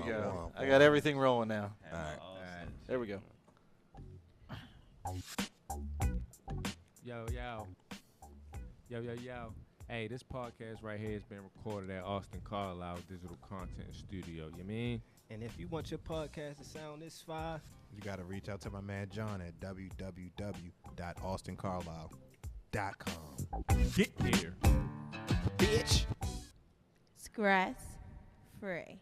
go. I got everything rolling now. All right. There we go. Yo. Hey, this podcast right here has been recorded at Austin Carlisle Digital Content Studio. You mean? And if you want your podcast to sound this fire, You got to reach out to my man John at www.austincarlisle.com. Get here. Bitch. ScressFree.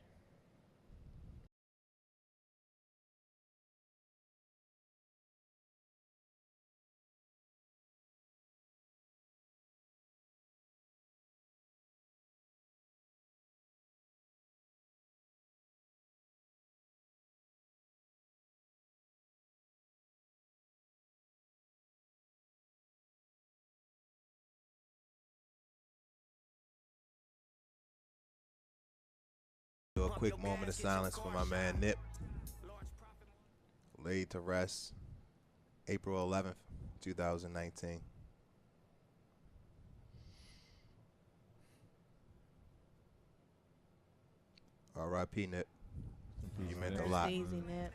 Do a quick moment of silence for my man Nip. Laid to rest April 11th, 2019. R.I.P. Nip. You meant a lot. Easy, Nip.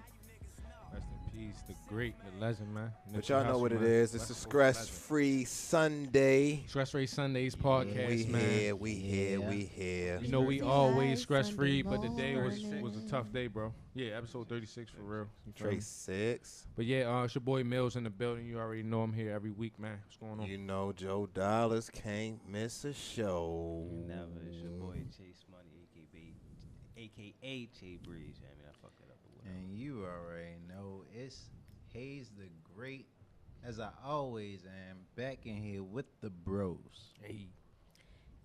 Rest in peace, the great, the legend, man. But y'all know what it is. It's a ScressFree Sunday. ScressFree Sundays Podcast, man. We here. You know we always stress Sunday free, but today was morning. a tough day, bro. Yeah, episode 36 for real. You feel me? Trace 6. But yeah, it's your boy Mills in the building. You already know I'm here every week, man. What's going on? You know Joe Dollars can't miss a show. never. It's your boy Chase Money, aka Che Breeze. I mean, I fucked it up. And you already know it's Hayes the Great, as I always am, back in here with the bros. Hey.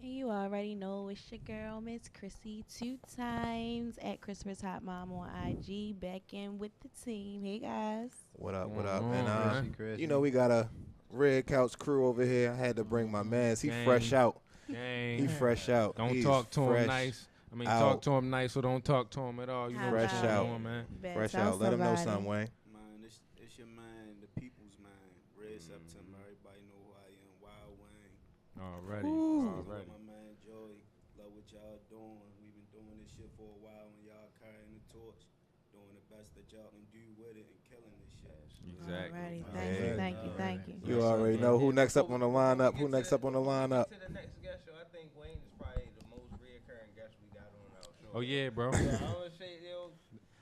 And you already know it's your girl, Miss Chrissy, 2 times at Christmas Hot Mom on IG, back in with the team. Hey, guys. What up? man. And Chrissy. you know we got a Red Couch crew over here. I had to bring my mans. He Gang. fresh out. Gang. He fresh out. Don't He's talk to him fresh nice. I mean, out. talk to him nice or don't talk to him at all. You know Fresh what's going out. on, man. Better Fresh tell out. Let him know somebody. something, Wayne. Man, it's your man, the people's man, Red September. Everybody know who I am, Wild Wayne. Already. Love my man Joey. Love what y'all doing. We've been doing this shit for a while, and y'all carrying the torch, doing the best that y'all can do with it, and killing this shit. Exactly. Alrighty. Thank Yeah. you. Thank you. You already know who next up on the lineup. Who next up on the lineup? To the next guest show, I think Wayne is probably the most reoccurring guest we got on our show. Oh, yeah, bro. Yeah, I always say, yo,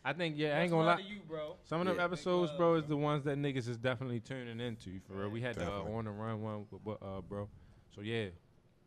I think, I ain't gonna lie. you, bro. Some of them Yeah. episodes, Big bro, love, is the ones that niggas is definitely tuning into, for real. We had the Definitely. on the run one with bro. So, yeah.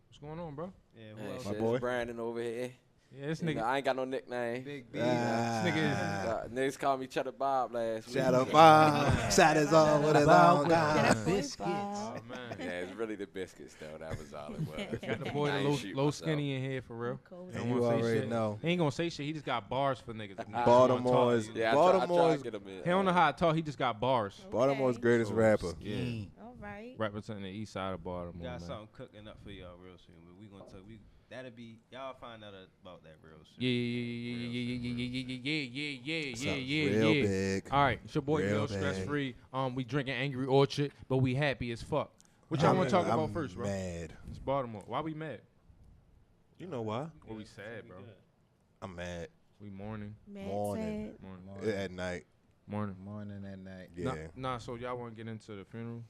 What's going on, bro? Yeah, Hey, who else? My shit, boy. it's Brandon over here. Yeah, this You know, nigga. I ain't got no nickname. Big B. This nigga is. Niggas called me Cheddar Bob last week. Shadow Bob. Shot his on with his own gun. Biscuits. Oh, man. Yeah, it's really the biscuits though. That was all it was. Got the boy I the ain't shoot low myself. skinny in here, for real. Cool. Don't And you wanna say already shit. know. He ain't gonna say shit. He just got bars for niggas. If niggas wanna Baltimore talk. is Yeah, I try Baltimore's to get him in. He don't know how to talk. He just got bars. Baltimore's Okay. greatest rapper. Yeah. All right. Representing the east side of Baltimore, We got man. something cooking up for y'all real soon. But we gonna talk. That'll be y'all find out about that real soon. Yeah. Something real big. All right, it's your boy Real Bill, stress big. free. We drinking Angry Orchard, but we happy as fuck. What y'all want to talk about first, bro? Mad. It's Baltimore. Why we mad? You know why? Well, we sad, bro. I'm mad. We mourning. Mad Morning. sad. At night. Morning. Morning and night. Yeah. Nah, so y'all want to get into the funeral?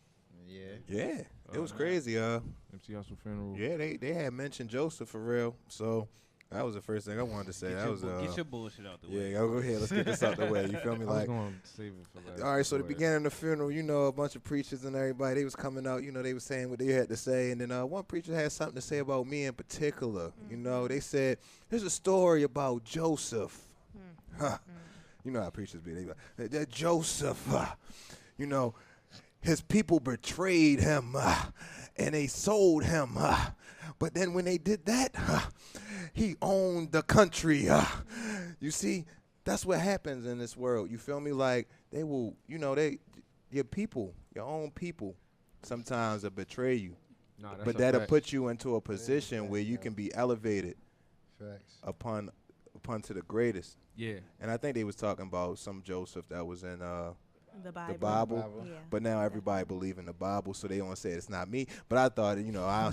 Yeah. Yeah. It was man. crazy, MC Hussle funeral. Yeah, they had mentioned Joseph for real. So that was the first thing I wanted to say. Get That your was get your bullshit out the way. yeah, go ahead. Let's get this out the way. You feel me? I was Like, going to save it for last. all right. So the Go ahead. beginning of the funeral, you know, a bunch of preachers and everybody, they was coming out. You know, they was saying what they had to say, and then one preacher had something to say about me in particular. You know, they said there's a story about Joseph. Huh. You know how preachers be. They be like, that Joseph, you know, his people betrayed him and they sold him. But then when they did that, he owned the country. You see, that's what happens in this world. You feel me? Like they will, you know, your people, your own people, sometimes will betray you. Nah, that's But a that'll fact. put you into a position where you can be elevated Facts. upon to the greatest. Yeah. And I think they was talking about some Joseph that was in The Bible. the Bible. Bible. Yeah. But now everybody believe in the Bible, so they don't say it's not me. But I thought,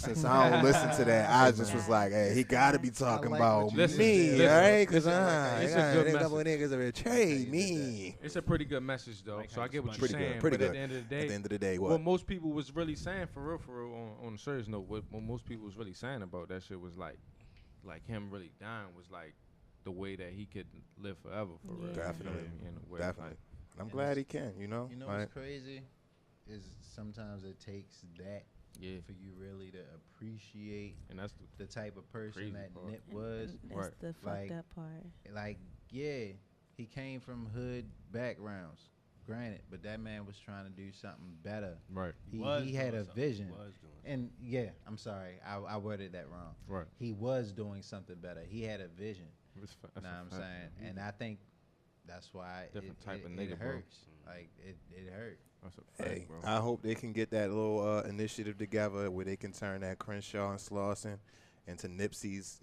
since I don't listen to that, I just was like, hey, he got to be talking like about what you Listen, me, listen, all right? Because it's a good a couple of message. niggas over here trade me. It's a pretty good message though. Like So how I get what you you're Pretty good, saying. pretty but good. at the end of the At day, the end of the day, what what? most people was really saying for real, on a serious note, what most people was really saying about that shit was like him really dying was like the way that he could live forever for real. Yeah. Definitely. In a way, Definitely. like, I'm And glad it's- he can, You know Like, what's crazy is sometimes it takes that yeah, for you really to appreciate and that's the type of person Crazy that part. Nip was. That's Right. the fucked Like- up part. Like, yeah, he came from hood backgrounds, granted, but that man was trying to do something better. right, He had a vision. Was doing And yeah, I'm sorry, I worded that wrong. right. He was doing something better. He had a vision. That's Know what I'm saying? And I think that's why Different type of it nigga, bro. hurts. Like, it hurt. That's a fact, hey, bro. I hope they can get that little initiative together where they can turn that Crenshaw and Slauson into Nipsey's,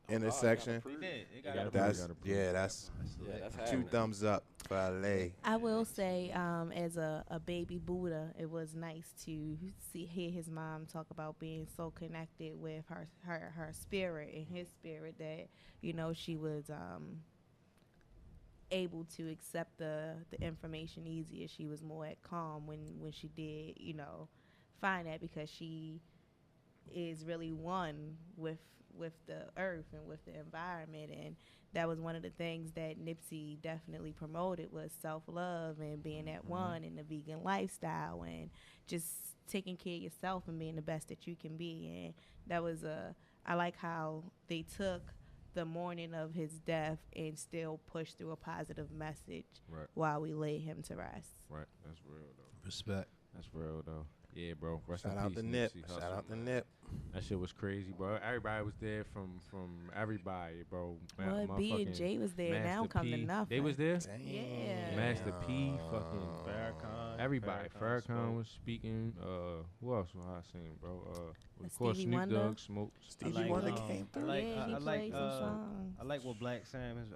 intersection. He did. It got gotta approved. prove That's it. that's Yeah, that's two happening. thumbs up for LA. I will say, as a baby Buddha, it was nice to hear his mom talk about being so connected with her spirit and his spirit that she was able to accept the information easier. She was more at calm when she did find that, because she is really one with the earth and with the environment. And that was one of the things that Nipsey definitely promoted, was self-love and being at one in the vegan lifestyle and just taking care of yourself and being the best that you can be. And that was I like how they took the morning of his death and still pushed through a positive message Right. while we laid him to rest. Right, that's real though. Respect. That's real though. Yeah, bro. Rest Shout in out peace, to Nip. Nipsey Shout Hussle, out to man. Nip. That shit was crazy, bro. Everybody was there from everybody, bro. Well, B and Motherfucking J was there. Master Now come to P. nothing. They was there. Yeah. Master P, fucking Farrakhan. everybody. Farrakhan Farrakhan spoke. was speaking. Who else was I seen, bro? Of Stevie course, Snoop Wonder. Dogg smoked. Stevie like, Wonder um, came I through. like, yeah, he I played like, some songs. I like what Black Sam, his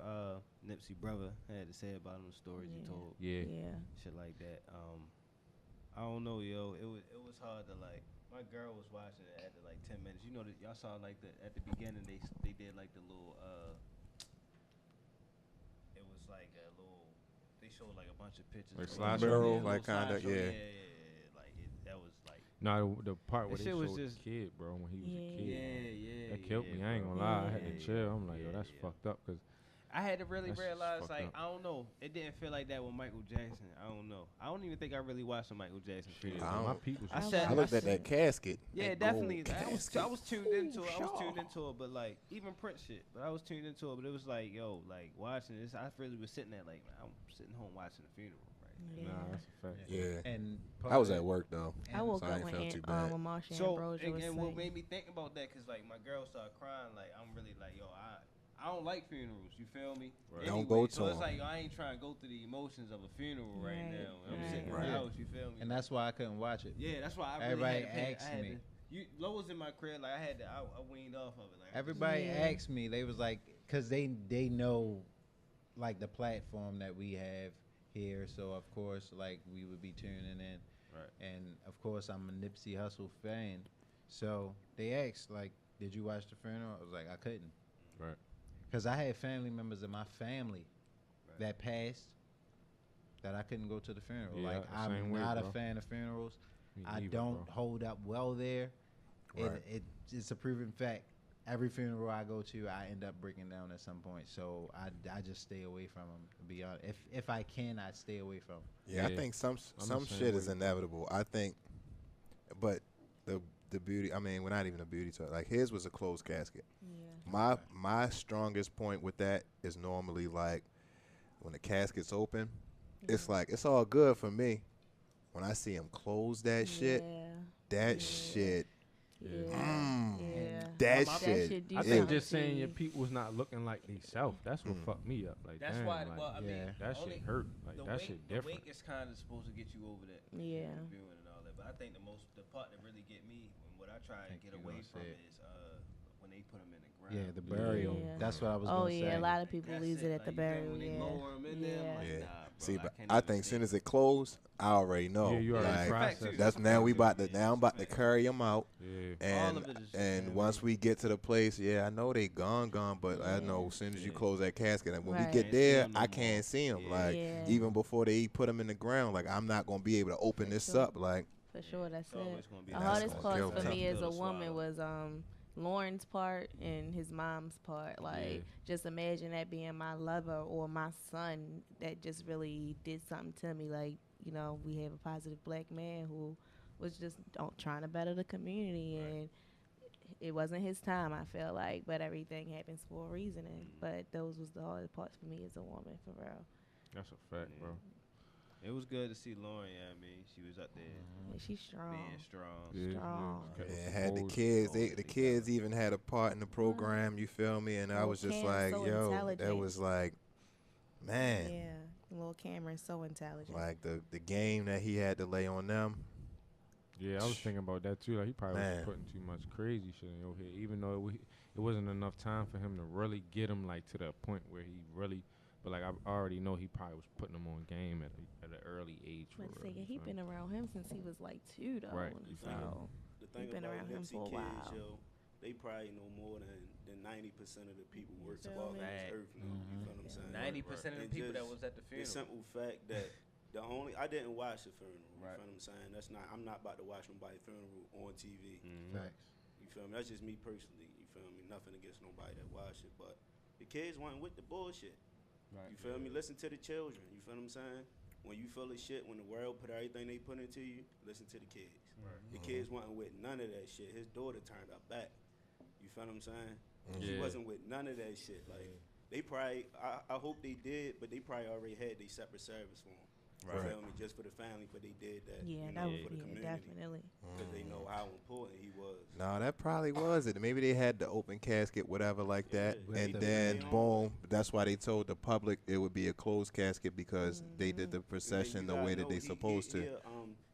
Nipsey brother, had to say about him, the stories he Yeah. told, Yeah. Yeah. shit like that. I don't know, yo. It was hard to like. My girl was watching it after like 10 minutes. You know that y'all saw like at the beginning they did like the little it was like a little, they showed like a bunch of pictures. Like of slideshow? Mural, little like kinda, slideshow, yeah. Like that was like No, the part where That they shit was showed the just- kid, bro, when he was a kid. yeah. That killed me. I ain't bro. gonna lie. I had Yeah. to chill. I'm like, yo, that's yeah. fucked up. Cause I had to really That's just realize, fucked like, up. I don't know. It didn't feel like that with Michael Jackson. I don't know. I don't even think I really watched a Michael Jackson video. I my don't- people. I was- said- I looked at said- that casket. Yeah, that definitely. gold I casket. was tuned into it. I was Ooh, tuned Shaw. into it, but like even Prince shit. But I was tuned into it. But it was like, yo, like watching this, I really was sitting there like, man, I'm sitting home watching the funeral, right? Yeah. Nah, that's a fact. Yeah. And I was part at of- work though. I woke so I up ain't when felt too bad. Marsha So Ambrosia was and what saying. made me think about that, cause like my girl started crying. Like I'm really like, yo, I don't like funerals. You feel me? Right. Don't go so to it's 'em. like, yo, I ain't trying to go through the emotions of a funeral right, Right, now. I'm right, sitting in right. the house. You feel me? And that's why I couldn't watch it. Yeah, that's why I really Everybody had to pay, asked I had me. To, Lo was in my crib, like I weaned off of it. Like Everybody Yeah. asked me. They was like, cause they know, like the platform that we have here. So of course, like we would be tuning in. Right. And of course, I'm a Nipsey Hussle fan. So they asked, like, did you watch the funeral? I was like, I couldn't. Right. Cause I had family members in my family Right. that passed that I couldn't go to the funeral. Yeah, Like same I'm way, not bro. a fan of funerals. Me I neither, don't bro. hold up well there. Right. It's a proven fact. Every funeral I go to, I end up breaking down at some point. So I just stay away from them. To be honest, if I can, I stay away from 'em. Yeah, I Yeah. think some I'm some the same shit is way. inevitable. I think, but the beauty. I mean, we're not even a beauty talk. Like his was a closed casket. Yeah. My strongest point with that is normally like when the casket's open, it's like it's all good for me. When I see him close that shit, that Yeah. shit, Yeah. Mm. Yeah. that My- shit. do I is- think something just saying to your you. people's not looking like they self. That's what Mm. fucked me up. Like That's damn, why. like, Well, I mean, yeah. that only shit hurt. Like the that wake, shit the different. wake is kind of supposed to get you over that. Yeah. Viewing and all that, but I think the part that really get me and what I try and Think get you away gonna from say it. is when when they put him in the ground. Yeah, the burial. Yeah. That's what I was Oh gonna say. yeah, a lot of people That's leaves it at the like, you feel me? burial. When they Yeah. lower him in there, I'm like, Yeah. nah, bro, See, but can't I even think see soon it. as it closed, I already know. Yeah, you already like, processed Fact, it. that's now we about to Yeah, now I'm about to carry them out. Yeah. And All of it is- and yeah, once man. we get to the place, yeah, I know they gone, but I know Yeah. as soon as you Yeah. close that casket, and when we Right. get Can't see there, 'em no I more. can't see them. Yeah. Like Yeah. even before they put them in the ground, like I'm not gonna be able to open For this sure. up. Like For sure, that's It's always it. gonna be The that. hardest gonna part kill for me. me as a Tough pill to woman swallow. was Lauren's part and his mom's part. Like, Yeah. just imagine that being my lover or my son that just really did something to me. Like, you know, we have a positive black man who was just trying to better the community, and it wasn't his time, I feel like, but everything happens for a reason. But those was the hardest parts for me as a woman, for real. That's a fact, bro. It was good to see Lauren. Yeah, I mean, she was up there Yeah, she's strong. being strong. Yeah, Strong. kept yeah, had the composed. kids. Holding The it kids together. even had a part in the program. You feel me? And I Little was just Cam's like, so yo, that intelligent. was like, man, Yeah, little Cameron's so intelligent. like the game that he had to lay on them. Yeah, I was thinking about that too. Like he probably Man. was putting too much crazy shit in your head, even though it wasn't enough time for him to really get him like to that point where he really. But like I already know he probably was putting him on game at an early age. For But real, say, you he feel been me? around him since he was like 2, though. Right, and you feel So The thing been about around him Nipsey for a kids, while. yo, they probably know more than 90% of the people You works feel walking me? this earth now. You feel what I'm saying? 90% of the And people that just was at the The funeral. simple fact that I didn't watch the funeral. You Right. feel what I'm saying? I'm not about to watch nobody's funeral on TV. Facts. You feel me? That's just me personally. You feel me? Nothing against nobody that watch it, but the kids wasn't with the bullshit. Right. You feel me? Listen to the children. You feel what I'm saying? When you feel the shit, when the world put everything they put into you, listen to the kids. The kids wasn't with none of that shit. His daughter turned her back. You feel what I'm saying? She Yeah. wasn't with none of that shit. Like they probably, I hope they did, but they probably already had their separate service for him. You Right. feel me? Just for the family, but they did that. yeah, you that know, was for the community. definitely. Because they know how important he was. No, that probably was it. Maybe they had the open casket, whatever, like that, Yeah, and they then did. boom. That's why they told the public it would be a closed casket because they did the And then procession you the gotta way that know they supposed to.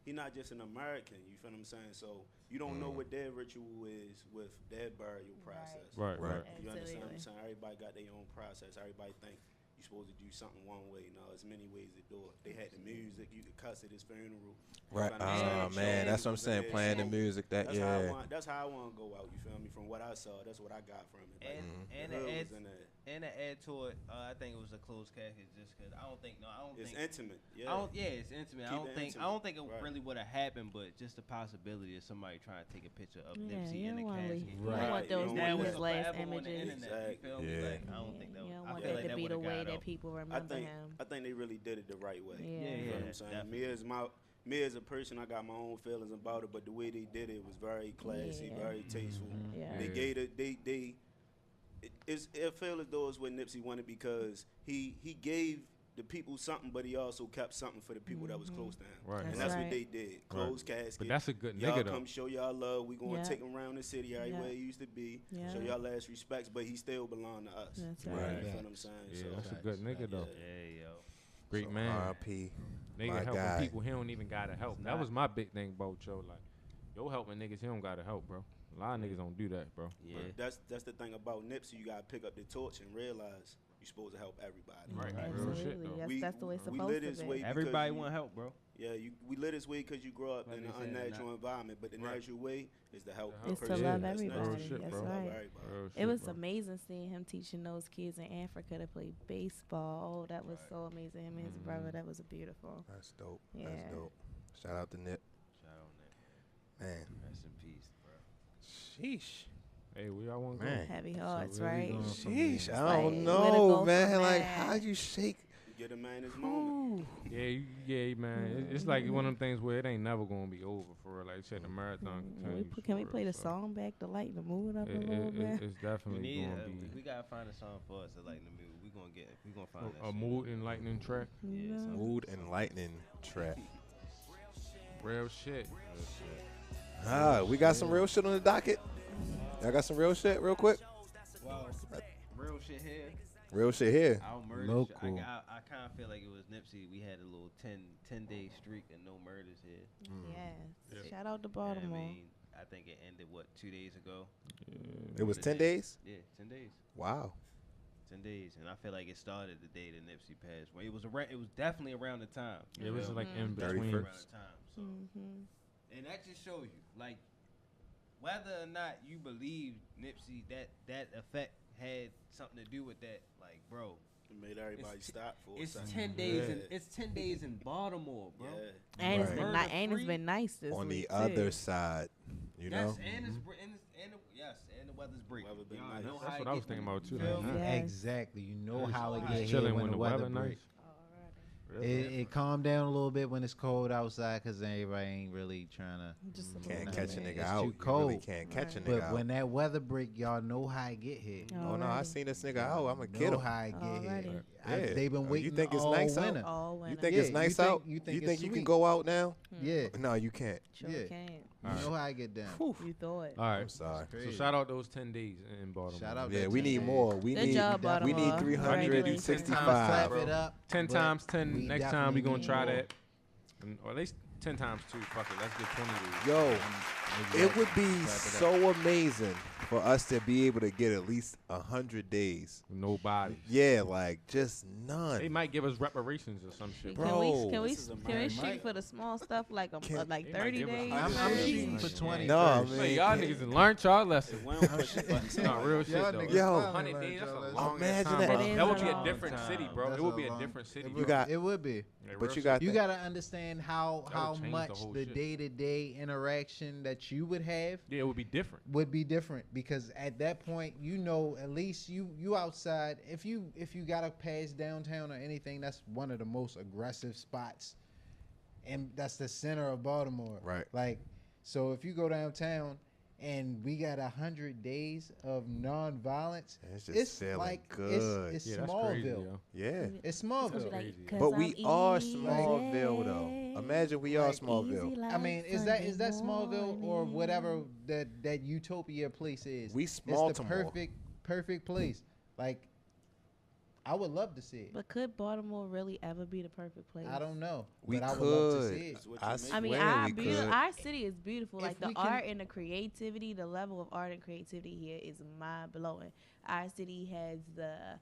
He not just an American. You feel what I'm saying? So you don't know what their ritual is with their burial process. Right, Right. right. You understand what I'm Absolutely. saying? Everybody got their own process. Everybody think you're supposed to do something one way. No, there's many ways to do it. They had the music. You could cuss at his funeral. Right. You feel what I'm saying? Oh man, that's what I'm Shows saying. was Playing the there. music. That That's how I yeah. want. That's how I want to go out. You feel me? From what I saw, that's what I got from it. Like, And the to hood add, was in there. and to add to it, I think it was a closed casket just because I don't think It's think intimate. Yeah. it's intimate. Keep it I don't think it Right. really would have happened, but just the possibility of somebody trying to take a picture of Yeah, Nipsey you in the don't want casket. you don't Right. want those You to don't be want his that last forever on the images. internet, you feel me? Yeah. Like, I don't think that. You don't I want feel that like to be the would've way got that out. people I remember think him. I think they really did it the right way. Yeah. You Yeah, know what yeah, I'm saying? definitely. Me as a person, I got my own feelings about it, but the way they did it was very classy, Yeah. very tasteful. Yeah. They gave it. It felt as though it's what Nipsey wanted because he gave the people something, but he also kept something for the people that was close to him. Right. And That's that's right. what they did. Closed casket. But that's a good Y'all nigga though. come show y'all love. We gonna Yeah. take him around the city everywhere Yeah. he used to be. Yeah. Show y'all last respects, but he still belong to us. That's Right. right. You feel what I'm saying? Yeah, So, that's a good nigga though. Yeah, yo. Great So, man. R.I.P. Nigga my helping guy. people he don't even gotta help. That was my big thing about Joe. Like, yo helping niggas he don't gotta help, bro. A lot of niggas don't do that, bro. Yeah. But that's the thing about Nipsey. You gotta pick up the torch and realize you're supposed to help everybody. Right. Real shit Absolutely. though. That's the way it's we supposed lit to this be. way Everybody because want help, bro. we live this way because you grow up Like in they an said, unnatural not- environment, but the Right. natural way is to help. It's the to person love that's next to everybody. you. Real shit, That's bro. Love right. everybody. Real It shit, was bro. amazing seeing him teaching those kids in Africa to play baseball. Oh, that was so amazing. Him and his brother, that was beautiful. That's dope. Yeah. That's dope. Shout out to Nip. Shout out Nick. Man. Rest in peace, bro. Sheesh. Hey, we all want to Man. go. Heavy So hearts, where we right? going from Sheesh. here? I like, don't where to know, go man. from Like, that? how you shake? Get a man his moment. Yeah, man. It's like one of them things where it ain't never gonna be over for real. Like shit, the marathon continues. Can we for play real, the so song back to lighten the mood up a It, little it, bit? it's We definitely need. gonna be We gotta find a song for us to lighten the mood. We gonna find that a shit. mood enlightening track. Yeah, No. something. Mood and lightning track. Real shit. We got some real shit on the docket. Y'all got some real shit real quick? Wow. Real shit here. Real shit here. Our murders. Local. I kind of feel like it was Nipsey. We had a little 10 day streak and no murders here. Yes. Yeah. Shout out to And Baltimore. I mean, I think it ended 2 days ago. It was 10 days? Yeah, 10 days. Wow. 10 days, and I feel like it started the day that Nipsey passed. Well, it was definitely around the time. It was like in Definitely between. around the time. So, and that just shows you, like, whether or not you believe Nipsey that effect had something to do with that, like, bro. It made everybody stop for It's a second. 10 days. It's 10 days in Baltimore, bro. Yeah. And Right. it's been nice this On week the other too. side, you know? And the weather's breaking. Weather been Y'all nice. know That's how what it I was get thinking when- about too. feel Like, me? Yeah. Exactly. You know how it Just get here chilling when the weather nice. breaks. It calmed down a little bit when it's cold outside because everybody ain't really trying to. Just a Can't little catch a bit. nigga It's out. too You cold. really can't catch a nigga But out. when that weather break, y'all know how it get here. Oh, no, I Alrighty. seen this nigga out. I'm going to Know get him. how it get Alrighty. here. Yeah. They've been You waiting think it's all nice out? winter. All winter. You think Yeah, it's nice you out? think- you think you it's think you can sweet. go out now? Yeah. No, you can't. Sure Yeah. can. You know how I get down. You thought. All right. I'm sorry. So shout out those 10 days in Baltimore. Shout out Yeah, that we 10 need days. more. We Good need job, we Baltimore. need I need to do 365. Clap it up. 10 but times 10. we Next time definitely we gonna need try more. that. Or at least 10 times 2. Fuck it. Let's get 20 days. Yo, it would be Clap it up. so amazing for us to be able to get at least 100 days. Nobody. Yeah, like just They none. might give us reparations or some shit. Bro. Can we This is a can we man. shoot for the small stuff like Can- like They might 30 give us days? I'm maybe? shooting for 20. No, I first. mean, Man, y'all niggas done learned y'all lesson. If we don't push the buttons, No, real shit Y'all though. niggas Yo. finally 100 learned days, that's y'all a lesson. long Imagine ass time, that. bro. That is That would a be a long different time. city, bro. That's It would a be a long- different city. It bro. would, got- it would be. Yeah, but real you shit. got You that. gotta understand how would change the much whole the shit. day-to-day interaction that you would have Yeah, it would be different. would be different because at that point you know at least you outside if you gotta pass downtown or anything, that's one of the most aggressive spots, and that's the center of Baltimore. Right. Like, so if you go downtown and we got 100 days of non-violence, It's just feeling like good. it's Yeah, that's crazy, Smallville. yo. Yeah. It's It's gonna be Smallville. like, 'cause But we I'm are easy Smallville though. Imagine we are Like, Smallville. easy I mean, like is that Sunday Smallville or morning. whatever that utopia place is? We It's the Baltimore. perfect place. Like, I would love to see it. But could Baltimore really ever be the perfect place? I don't know. We but I would love to could. see it. That's what I you make. I mean, swear we could. our city is beautiful. If Like the we can- art and the creativity, the level of art and creativity here is mind blowing. Our city has the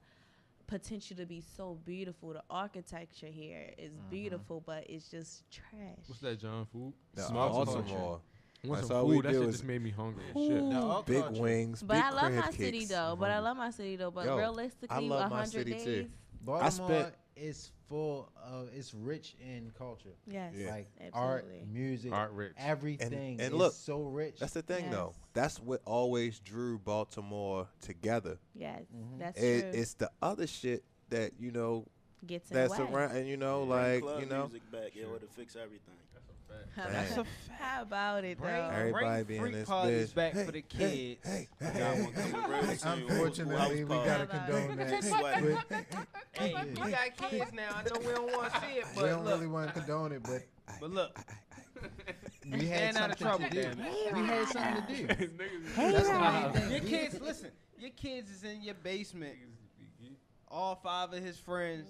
potential to be so beautiful. The architecture here is beautiful, but it's just trash. What's that, John? Food? The Small Baltimore. Want That's some all we food? That do shit is- just made me hungry as shit. Big wings, But big I love crab my city cakes. though. But I love my city though. But Yo, realistically, I love my 100 city, days. too. Baltimore spent- is full of, it's rich in culture. Yes, Yeah. Like art, absolutely. music, Art rich. everything and is look, so rich. That's the thing, Yes. though. That's what always drew Baltimore together. Yes, Mhm. that's It, true. it's the other shit that Gets in the that's way. around, and Bring like club know, music back, yo, it'll fix everything. How about- How about it though? Everybody be in freak this parties bitch. back Hey, for the hey, kids. hey, I hey, got one coming real soon. Unfortunately, we gotta condone that. Sweat. Hey, we got kids now. I know we don't want to see it, We but don't look, really want to condone it, but look, we had staying out of something trouble, to do. damn it. We had something to do. Hey, That's the Rob. main thing. Your We- kids, listen. Your kids is in your basement. All 5 of his friends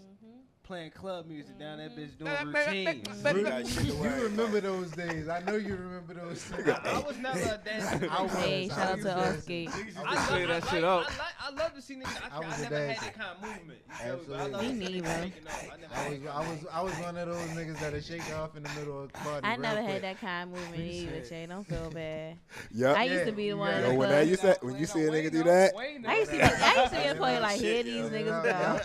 playing club music down that bitch doing routines. You got shit to You worry remember those days. I know you remember those days. I was never a dancer. I was. Hey, shout out to Oski. Clear that shit up. I love to see niggas. I I was a never had dancer. that kind of movement. You feel me? But I love Absolutely. to Me see niggas neither. shaking off. I never had that. I was one of those niggas that'll shake off in the middle of the party. I real never quick. had that kind of movement either, Jay. Don't feel bad. Yup. I used to be the one. in Yo, the when club. that you said when you see a nigga do that, I used to be at the point like, here these niggas go.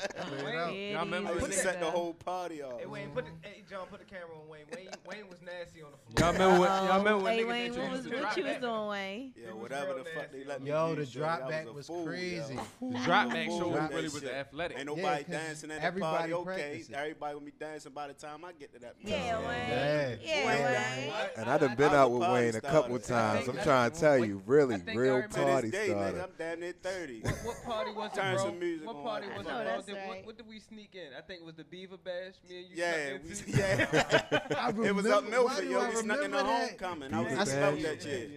Y'all Here Y'all remember I these used to niggas set the go. whole party off. Hey, Wayne, hey, John, put the camera on Wayne. Wayne was nasty on the floor. Y'all remember when? Y'all remember when Hey, niggas Wayne, introduced the what drop you was back? doing, Wayne? Yeah, was whatever real the fuck nasty. they let me Yo, use, the shorty, drop I back a was fool, crazy. yo. The drop back Fool show with was that really was shit. athletic. Ain't Yeah, nobody 'cause dancing at the everybody party, okay. practice it. Everybody gonna be dancing by the time I get to that place. Yeah, Wayne. Yeah. Yeah, Wayne. Wayne. and I done been I'm out a with party Wayne a couple starter. times. I'm I trying to tell you, really, I think real everybody- To party this day, nigga, starter. I'm damn near 30. What party was it, Turn bro? some music What on. party I was know it, bro? that's Did- right. What did we sneak in? I think it was the Beaver Bash. Me and you Yeah, snuck we, into. yeah. It was up remember- why Milford, do yo. I We snuck in the remember that? homecoming. I was Beaver in smoke Bash. that shit.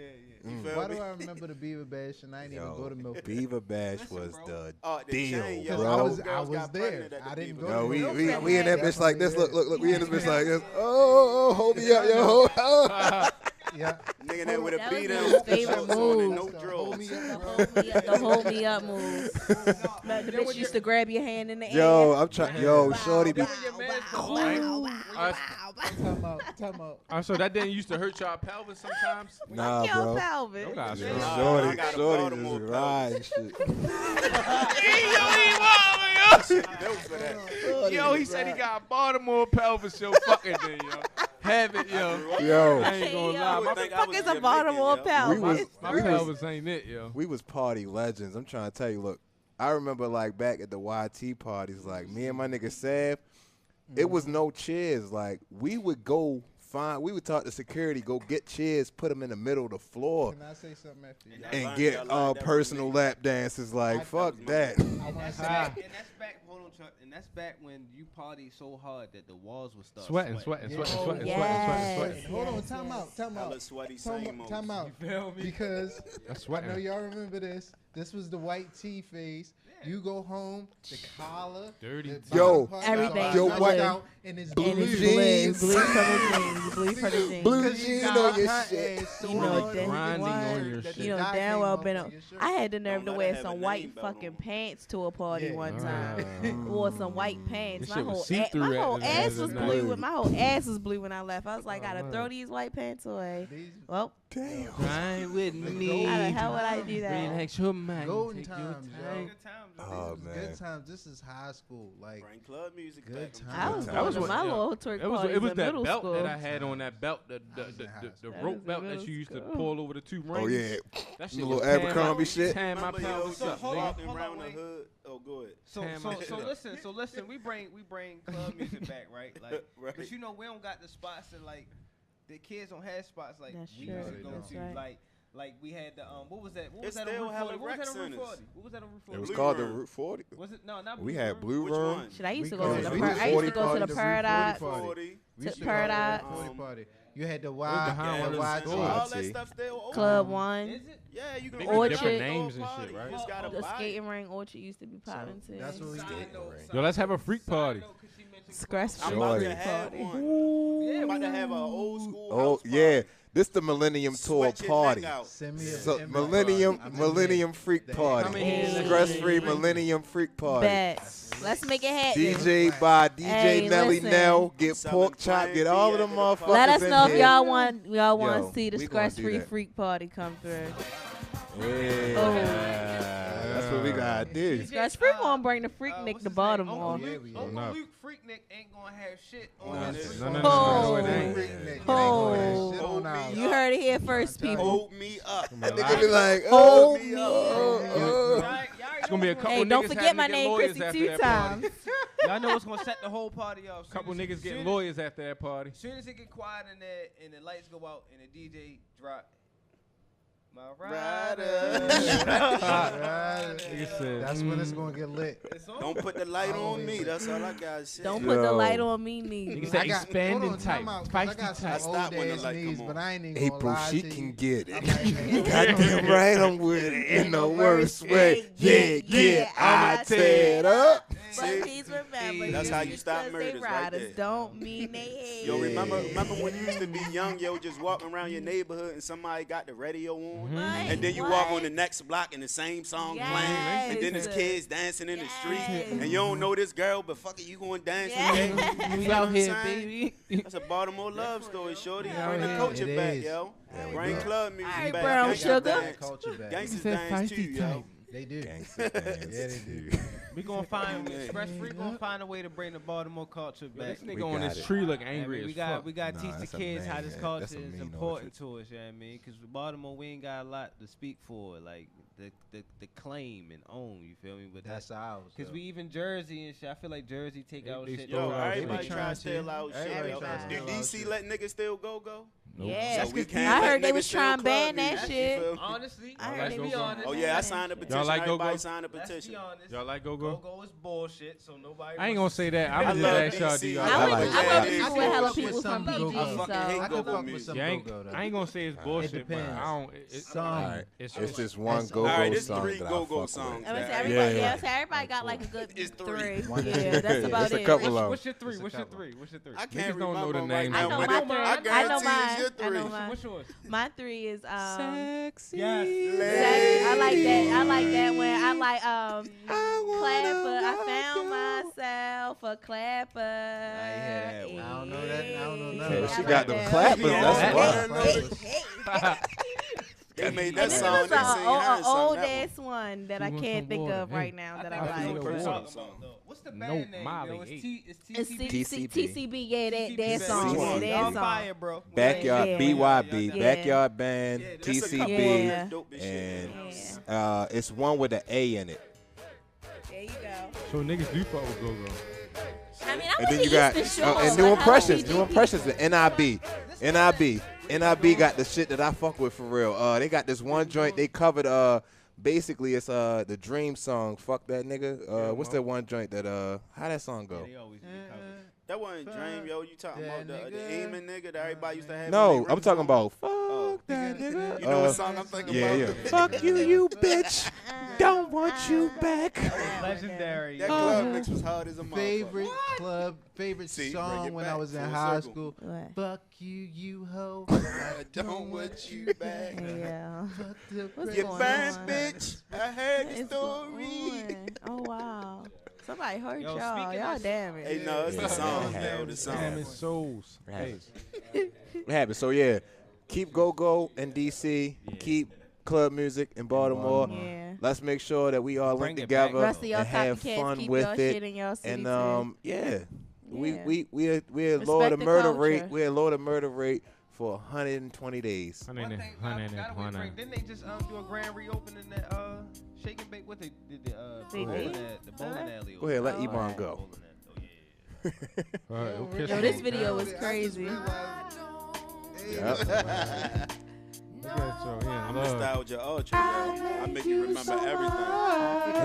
You feel Why me? do I remember the Beaver Bash and I didn't even go to Yo, Milford? Beaver Bash Listen, was bro. the Oh, the deal, chain, yo. Because bro. I was Girls got there. pregnant at the I didn't Beaver go No, to we Milford. in that bitch like this. Definitely Look. We in this bitch like this. Oh, hold me up, yo. Yeah. Nigga there with a That beat was and his favorite shorts on and no move. drawers. The hold me up move. But the bitch used to grab your hand in the air. Yo, I'm trying. Yo, Wow, shorty be. Time out. So that didn't used to hurt y'all pelvis sometimes? Nah, Your bro. pelvis. Yo, guys, Yeah, Nah, I shorty, got a shorty Baltimore just ride shit. Built for that. Yo, he said he got Baltimore pelvis. Yo, fucking thing, yo. Have it, yo. Yo, I ain't gonna Yo, lie. what think the I fuck was is a Jamaican, Baltimore yo. pelvis? My pelvis ain't it, yo. we was party legends. I'm trying to tell you. Look, I remember like back at the YT parties, like me and my nigga Sav. It was no chairs. Like we would go find. We would talk to security. Go get chairs. Put them in the middle of the floor. Can I say something after you? I And learned get that like that personal with me. lap dances. Like fuck that. I want to say. And that's back. Hold on, Chuck. And that's back when you partied so hard that the walls would start Sweating. Yes. Hold on, Yes, time yes. out. Time Hella out. sweaty same modes. Time out. You feel me? Because That's I know sweating. y'all remember this. This was the white tee phase. You go home, the collar, Dirty the tee. Yo, bottom part Everything. got Yo, knocked white- out, and it's blue And it's blue. jeans. blue from the jeans. Blue from the jeans. Blue Because jeans you on got your her shit. ass so You know, hard that- grinding on your that shit. the You know dye damn came well off been of on. your shirt. I had the nerve Don't to let wear her have some a white name belt fucking on. pants to a party Yeah. one time. Wore some white pants. This My shit was whole, see-through my at whole the ass end was of the blue. night. My whole ass was blue when I left. I was like, Oh, gotta man. throw these white pants away. These Well, Damn. Grind with me. how the hell would I do that? Relax your mind. golden Take your times, time. yo. Oh These was man. good times. This is high school. Like Bring club music Good back. time. I was That going was to what- my yeah. little twerk It was parties it was in that middle belt school. that I had on that belt, the That rope was belt in that middle you used to school. pull over the two rings. Oh yeah. That shit The was little tearing Abercrombie my- shit. tearing my Remember, yo, pelvis so up, nigga. walking Hold on, around the wait. hood. Oh, go ahead. Tearing my shit up. Listen. We bring club music back, right? Like, Right. but you know we don't got the spots that like the kids don't have spots like That's we true. used to They go don't. to. That's right. Like we had the what was that? What It's was that on still Route hella 40? What was rec that on Route centers. 40? What was that on Route 40? It was Blue called the Room. Route 40. Was it no? Not We Blue had Room. Blue Which Room. one? Shit, I used to We go go to to the the I used to go to the 40 Paradise. 40. We To used to Paradise. go to the 40 party. You had the was Y, behind one of the Y, stores. All see. that stuff still open. Club One. Is it? Yeah, you can They got order different it, names throw a and shit, party. right? You just gotta The buy skating it. ring Orchard used to be popping too. That's what we Side did. note, Yo, side Yo, let's have a note, freak side party. note, 'cause she mentioned ScressFree I'm about Shorty. to have party. one. I'm about to have an old school Oh house party. yeah. This the Millennium Tour Sweat your party. neck out. Send me a So invite. Millennium I'm in Millennium Freak there. Party. Come in here and Stress free let's- Millennium Freak Party. Bet. Let's make it happen. DJ by DJ Hey, Nelly listen. Nell, get Selling pork chop, Plan get B all of them after the motherfuckers party. Let us in know if here. y'all want Yo, to see the we gonna do ScressFree that. Freak Party come through. Yeah. Oh. That's what we gotta do. ScressFree gonna bring the Freak Nick what's to his name? Baltimore. Uncle Yeah, Luke, we Uncle are. Luke Freaknik ain't gonna have shit on Nah, his. No, Oh. it ain't. Oh. Hold me You heard it here first, people. Hold me up. That nigga be like, Hold oh, me It's gonna be a couple Hey, niggas don't forget having my to get name, lawyers Chrissy, after 2 that party. times. Y'all know what's gonna set the whole party off. Couple niggas getting soon lawyers after that party. As soon as it get quiet in there and the lights go out and the DJ drop, my rider. Nigga said, That's when it's gonna get lit. It's on. Don't put the light on me. That's all I gotta say. Don't put the Yo. light on me, Nigga neither. said I got- expanding hold on, time type, out, 'cause I feisty got some type. I old stopped when the ass light knees, come but on. I ain't even gonna April, lie she to can you. get it. I'm like, Goddamn right, I'm with it in the worst way. Yeah, I'ma tear it up. But please remember, That's just how you stop because they murders right riders there. don't mean they hate. Yo, remember when you used to be young, yo, just walking around your neighborhood and somebody got the radio on? And then you walk on the next block and the same song playing. And then there's Yes. kids dancing in the street. Yes. And you don't know this girl, but fuck it, you going to dance Yes. today? We You know out what I'm here, saying? baby. That's a Baltimore love story, shorty. Yeah, Bring the yeah. culture It back, is. yo. Yeah, we Bring do. club music All right, back. brown Gangsters sugar. dance. Culture back. Gangsters He said dance too, feisty yo. type. They do. Gangsta dance. Yeah, they do. We gonna find Yeah. ScressFree gonna find a way to bring the Baltimore culture Yo, back. this nigga We on got his it. tree look I angry mean, as we got fuck. we got to Nah, teach the that's a kids how man, this yeah. culture That's a is mean important to us. You know what I mean? Because Baltimore, we ain't got a lot to speak for, like the claim and own. You feel me? But That's ours. because though. we even Jersey and shit. I feel like Jersey take They- our they shit. stole Yo, our everybody shit. trying to steal out shit, Everybody yo. trying to Do steal our DC shit. let niggas still go? Yeah, So we I can't heard let they niggas was steal trying to club ban that music, you shit. feel me? Honestly, I Y'all heard like they go was go? trying to Oh ban yeah, I that signed a shit. petition. like go-go? Everybody signed a let's be petition. honest. Y'all like go Go-Go? Go-Go is bullshit, so nobody. I ain't gonna say that. I was just love asking y'all, do DC. y'all I like went it? I went to Yeah, school I with hella fuck with people some from go-go. PG, I fucking hate I so. can go-go fuck with music. some Yeah, go-go though. I ain't gonna say it's bullshit, but depends. I don't. Some. Alright. It's It's just one That's- go-go Alright, it's song 3 that I go-go fuck songs. with. I would say that- everybody, Yeah. so everybody got like a good It's 3. Yeah, that's about It's a it. couple of What's your three? It's a What's your couple. three? What's your three? I can't Niggas don't know remember the right name. now, I know but my I three. I guarantee know it's mine. your I know 3. mine. What's yours? My 3 is Sexy. Sex. I like that. I like that one. I like Clapper. I found myself a clapper. I ain't hear that one. I don't know that. I don't know Yeah, none Yeah, of she that. got them clappers. Yeah. That's why. They made And that this song. was They sing her an song. old that one. ass one that She I wants can't some think water. of Hey. right now I that think I that's like. what we're Water. talking about, though. What's the band Nope, name? Molly Yo? It's eight. It's TCB. TCB, yeah, that TCB. song, TCB. yeah, that Y'all song. fire, bro. Backyard Yeah. BYB, Yeah. Backyard Band, Yeah, there's a couple TCB, Yeah. that's dope as shit. and Yeah. it's one with an A in it. There you go. So niggas do fuck with Go-Go. I mean, I And went then to you got Eastern Shore. and like, New how Impressions, PG New Impressions, the NIB got the shit that I fuck with for real. They got this one joint they covered. Basically it's the Dream song. Fuck that nigga. What's that one joint that how that song go? They always be covered. That wasn't Dream, yo. You talking Yeah, about the nigga. aiming nigga that everybody used to have? No, on their I'm talking ringtone? about fuck that nigga. You know what song I'm thinking Yeah, about? yeah. Fuck you, you bitch. Don't want you back. Legendary. That club mix was hard as a motherfucker. Favorite See, bring song it when back I was in full high circle. school. What? Fuck you, you hoe. I don't want you back. Yeah. Fuck the What's You going burned, on? bitch. I heard What the is story. going on? Oh wow. Somebody hurt Yo, y'all. speaking Y'all of- damn it. Hey, no, it's Yeah, the song, yeah. yo. The Damn song. souls. Hey, What happened? So yeah, keep go in DC. Yeah. Keep club music in Baltimore. Yeah. Let's make sure that we all Bring link it back. together Rest of y'all and have copycats fun keep with your it. shit in y'all city And too. yeah, Yeah. we're lower the the murder rate. culture. We're lower the murder rate for 120 days. One thing, didn't they just do a grand reopening that Shake and Bake? What they did the They bowling did? the bowling alley? Go ahead, let Oh, Iman alright. go. Bowling alley. Oh yeah. all right, we'll kiss Yo, him this on video that. was crazy. Yep. Look at your I'm love. nostalgia ultra, yo. I make you remember everything.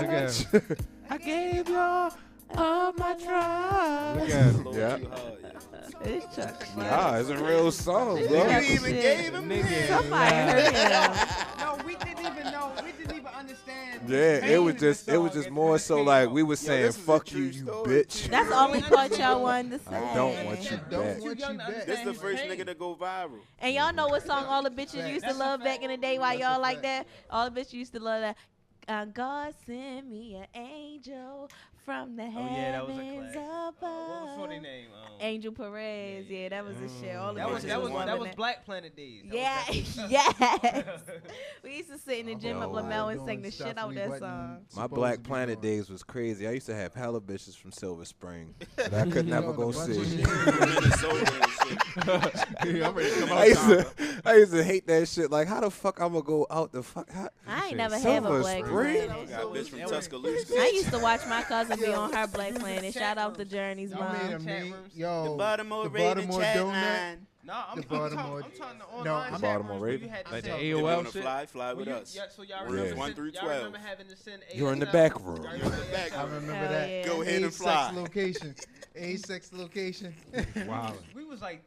Look at him. I gave y'all all my trust. Look at him. Lord, Yeah. you hard, yo. It's Chuck. Nah, it's a real song, It's bro. Chuck You even shit. gave him Nigga. Somebody hurt him. No, we didn't even know. We didn't even understand. Yeah, it was just more so like we were saying, this is a "Fuck true you, you story, bitch." too. That's the only part y'all wanted to say. I don't want you Don't back. want you back. This the first nigga to go viral. And y'all know what song all the bitches used to That's a love back fact. in the day while That's y'all a like fact. that? All the bitches used to love that. God send me an angel from the Oh yeah, that was a heavens classic. above. What was her name? Angel Perez, yeah, that was the shit. All the That was bitches that was loving that was Black Planet days. That Yeah, was that- yes. We used to sit in the gym up Yo. Lamel and sing the shit out that song. My Black Planet days was crazy. I used to have hella bitches from Silver Spring that I could never go see. Minnesota and shit. Yeah, I'm ready to come I used to hate that shit. Like, how the fuck I'm gonna go out the fuck? How, I ain't shit never have a Silver Black Spring? Planet. Got a bitch from Tuscaloosa. I used to watch my cousin be on her Black Planet. Shout out to Journey's Y'all made a mom. mean, rooms. yo, The Baltimore the Raven Baltimore chat donut. line. Nah, I'm The talking Baltimore- the online No, I'm chat Baltimore rooms where Raven. you had to Like the send- They wanna AOL shit. fly with Well, us. Yeah, so y'all Yeah. remember, 1 through y'all 12. remember having to send You're in the ASL? back room. Y'all remember Back I room. remember Hell that. yeah. Go ahead and A-sex fly. location. A-sex location. Wow. We was like,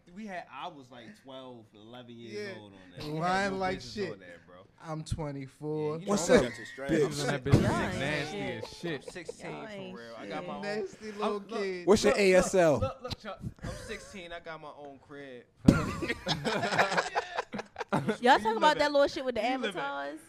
I was like 12, 11 years Yeah. old on that. And We lying had no like bitches shit. on there, bro. I'm 24. Yeah, What's Got up, your strap. She was on that bitch Y'all ain't nasty shit. as shit. I'm 16 Y'all for ain't real. I got my own. Nasty little Look, kid. What's your ASL? Look, Chuck. I'm 16. I got my own crib. Y'all talking about that little shit with the You live it. avatars?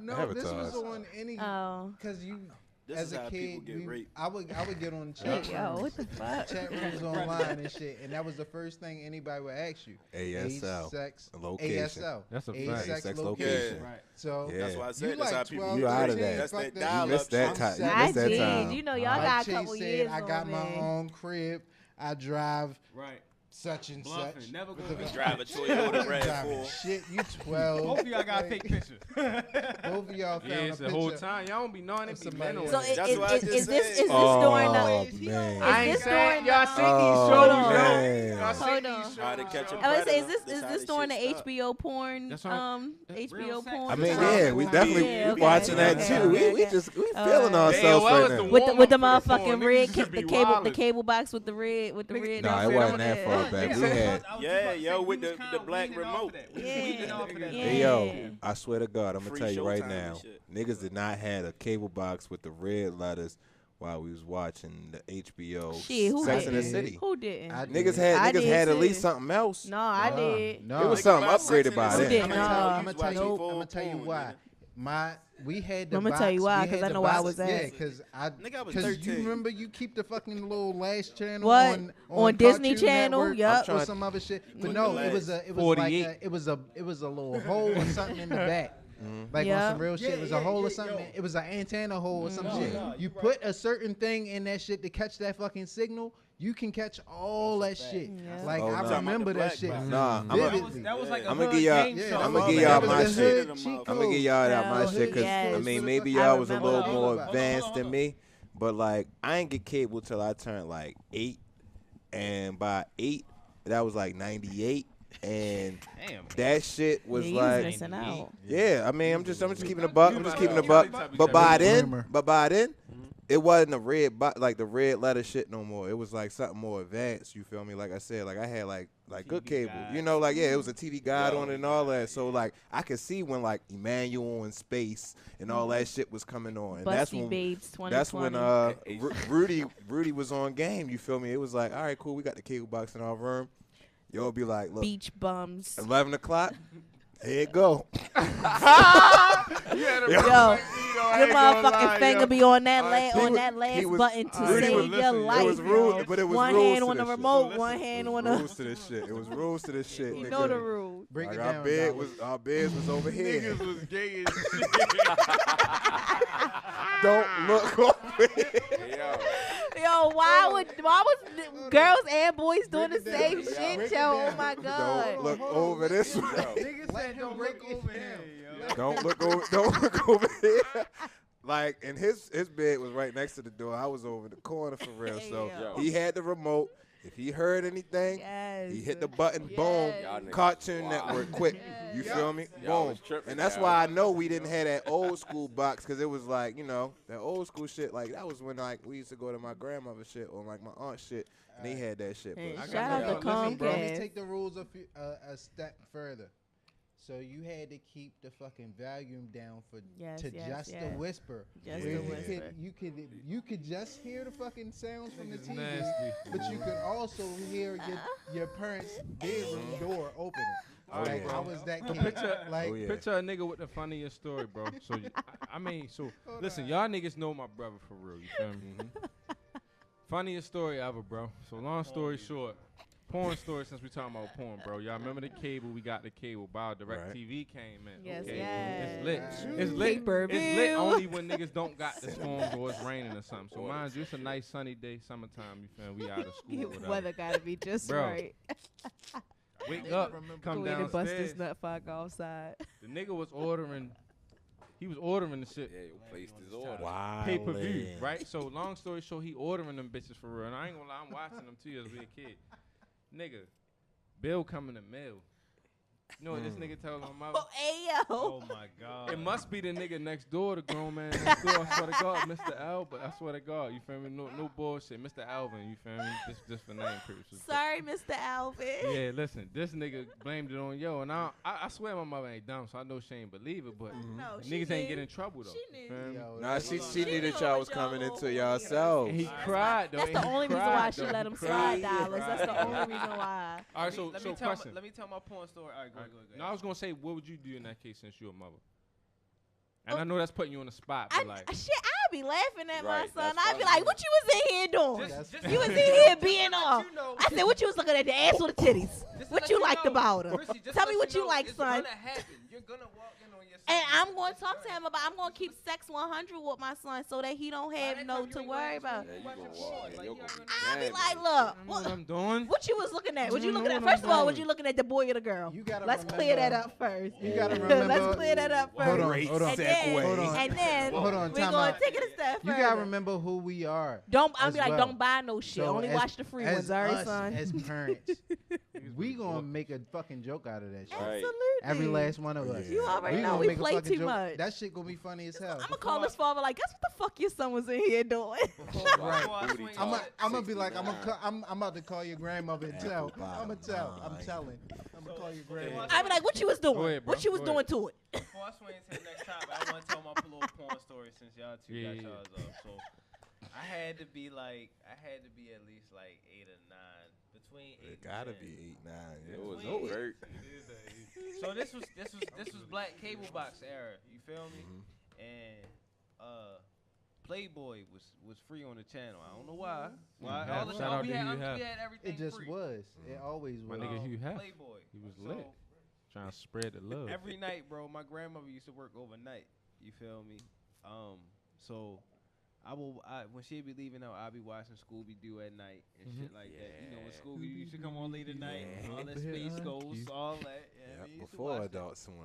No, this was Avatars. on any. Oh. Because you, This as is a how kid, people get raped. I would get on Hey, chat yo, rooms. what the fuck? Chat rooms online and shit, and that was the first thing anybody would ask you. ASL. Age, sex, Location. ASL. That's a Age, fact. sex, Sex location. location. Right. So Yeah. That's why I said you that's how like people 12, You out of 13, that. That's fuck that that. dial-up missed that shit. time. You I missed that did. time. You know, y'all I got a chase couple said, years I got on my me. own crib. I drive Right. such and Bluffing. such. Never With gonna the- be Drive a Toyota Driving RAV4. shit, you 12. Both of y'all gotta take pictures. Both of y'all found Yeah, a it's picture. the whole time. Y'all don't be knowing it be Somebody men on else. So it. That's what I just is this said. during the? Oh, Is man. I ain't this saying during y'all the? seen these Oh, shows, man. yo. Y'all Hold seen on. these shows. Trying to catch a I was say, is That's this how this during the shit start. HBO porn? That's right. HBO Real sex. porn. I mean, time? yeah, we definitely Yeah, we okay, watching that okay, too. okay, We okay. just we All feeling right. ourselves Hey, yo, right was now. the With the warm-up for the motherfucking porn. red, Niggas should be the wildin'. cable box with the red. Nah, it wasn't that far back. We had. Yeah, yo, with the black remote. Hey yo, I swear to God, I'm gonna Free tell you right Showtime now, and shit. niggas did not have a cable box with the red letters while we was watching the HBO Shit, who Sex in the did? City. Who didn't? I Niggas did. had I at did least too. something else. No, I did. No, It was Nigga, something about Sex upgraded in by the Who City. then. didn't? I'm Nope. gonna tell you why. We had the I'ma box. tell you why, we 'cause had I the know where I box. was at. Yeah, because Nigga, I was you 13. remember you keep the fucking little last channel What? on Disney Cartoon Channel? Network Yup. or some other shit. But click no, the it was last. it was 48. like it was a little hole or something in the back. Like Yeah. on some real shit, it was a hole or something. It was an antenna hole or some shit. You put a certain thing in that shit to catch that fucking signal. You can catch all that shit. Yeah. Like Oh, I nah. remember that Black shit. box. Nah, Vividly. That was like a I'ma hood give y'all- game Yeah, show. I'ma that give was y'all the my hood shit. cheat I'm gonna code. give y'all that my Hell, shit because yes. I mean maybe I y'all was a remember little that. more Hold on, advanced hold than on. me, but like I ain't get cable till I turned like 8, and by 8 that was like 98, and Damn. that shit was Yeah, you was like missing out. yeah. I mean I'm just keeping a buck. I'm just keeping a buck. But by then, it wasn't a red like the red letter shit no more. It was like something more advanced. You feel me? Like I said, like I had like good cable. guide. You know, like yeah, it was a TV guide on it and all that. So like I could see when like Emmanuel in Space and all that shit was coming on. And that's Busty when Babes 2020. that's when Rudy was on game. You feel me? It was like all right, cool. We got the cable box in our room. Yo, be like, look, Beach bums. 11 o'clock. Here it go. Yo, your motherfucking finger be on that last button to Rudy save was your listening. life. It was rude, yo. but it was one rules hand to on the this shit. remote, one hand on the. rules to this shit. It was rules to this shit. You nigga. know the rules. Break Like it our down. bed Dollar. our beds was over here. Niggas was gay as shit. Don't look over here. Yo, why was girls and boys doing the Break it same down. shit, Break it yo? down. Oh my god. Don't look over this way. Niggas Let said him don't break look it over down. here. Don't look over here. Like, and his bed was right next to the door. I was over the corner for real. So Yo. he had the remote. If he heard anything, Yes. he hit the button, Yes. boom, Y'all niggas Cartoon wild. Network, quick. You Yes. feel me? Y'all Boom. was tripping, And that's y'all. why I know we didn't have that old school box because it was like, you know, that old school shit. Like, that was when, like, we used to go to my grandmother's shit or, like, my aunt's shit, and they had that shit. Hey, But shout out to Listen, bro. Let me Comcast. take the rules a step further. So you had to keep the fucking volume down for Yes, to yes, just yes. the whisper. Just Yeah. the whisper. You could just hear the fucking sounds from the Niggas TV, nasty. but you could also hear your parents' bedroom door opening. Oh, Like yeah. I was that kid. Picture, Like Oh, yeah. picture a nigga with the funniest story, bro. So, I mean, listen, y'all niggas know my brother for real. You feel me? Funniest story ever, bro. So, long story short, porn story since we talking about porn, bro. Y'all remember the cable? We got the cable. Bio Direct Right. TV came in. Yes, okay? yes. It's lit. Right. It's lit. Pay-per-view. It's lit only when niggas don't got the storms or it's raining or something. So, mind you, it's a nice sunny day, summertime. You feel me? We out of school. Your whatever. weather gotta be just Bro. right. Wake up, come Go in and bust downstairs. this nut fuck outside. The nigga was ordering. He was ordering the shit. Yeah, you placed his order. Wow. Pay per view, right? So long story short, he ordering them bitches for real. And I ain't gonna lie, I'm watching them too as a kid. Nigga, bill coming in the mail. You know what this nigga told my mother? Oh, ayo. Oh my god. It must be the nigga next door, the grown man next door. I swear to God, Mr. Albert. I swear to God, you feel me? No bullshit, Mr. Alvin. You feel me? Just for name purposes. Sorry, Mr. Alvin. Yeah, listen, this nigga blamed it on yo, and I swear my mother ain't dumb, so I know she ain't believe it, but No, she niggas ain't knew. getting in trouble though. She you knew. feel me? Yo, Nah, she knew that knew y'all what was coming y'all into were yourselves. And he cried though. That's and the he only reason why cried, she though. let him He slide, cried. dollars. That's the only reason why. All right, so question. Let me tell my porn story. All right, go ahead. No, I was gonna say, what would you do in that case since you're a mother? And I know that's putting you on the spot, but like, Shit, I'd be laughing at my Right, son. that's I'd be funny. like, what you was in here doing? Just- You was in here being off. you know- I said, what you was looking at, the ass or the titties? Just to What let you liked know, about her? Chrissy, just Tell to me let what you know, like, it's son. gonna happen. You're gonna walk in on your And I'm going to talk to him about. I'm going to keep sex 100 with my son so that he don't have no to worry about. Yeah, you gonna walk. Yeah, you're gonna be I be mad, like, man. look, I know what I'm doing. what you was looking at? What you I know looking at? what I'm First of all, was doing. you looking at the boy or the girl? You gotta Let's clear that remember- up first. You gotta remember. Let's clear that up first. Hold on, Great hold on. And then, Hold on. and then Hold on, we're time going out. to take it a step You further. gotta remember who we are. I'll as be like, well. don't buy no shit. So Only as- watch the free as ones, all right, us, son? As parents, we gonna make a fucking joke out of that shit. Right. Absolutely. Every last one of us. You already We know gonna we make a play fucking too joke. much. That shit gonna be funny as hell. I'm gonna call his father like, guess what the fuck your son was in here doing? Right. Booty I'm talk. gonna be like, 69. I'm about to call your grandmother and tell. Apple I'm gonna bottom tell. I'm line. telling. I'm gonna call your grandmother. I be like, what you was doing? Go ahead, bro. What you was Go doing ahead. to it? Before I swing into the next topic, I want to tell my little porn story since y'all two got Yeah. y'all's up. So I had to be at least like 8 or 9. Between 8 It and gotta 10. be 8, 9. It was Between- overt. So this was black cable box era. You feel me? Mm-hmm. And Playboy was free on the channel. I don't know why. Why? Yeah, All the shout time out we to had, Hugh Hef. we had everything It just free. was. It always My was. nigga Hugh Hef. Playboy. He was So, lit. Trying to spread the love. Every night, bro, my grandmother used to work overnight. You feel me? So when she'd be leaving out, I'd be watching Scooby Doo at night and shit like that. You know, when Scooby Doo used to come on late at night, all that Space Ghost, all that. Yeah, I mean, used to Before watch that. Adult Swim.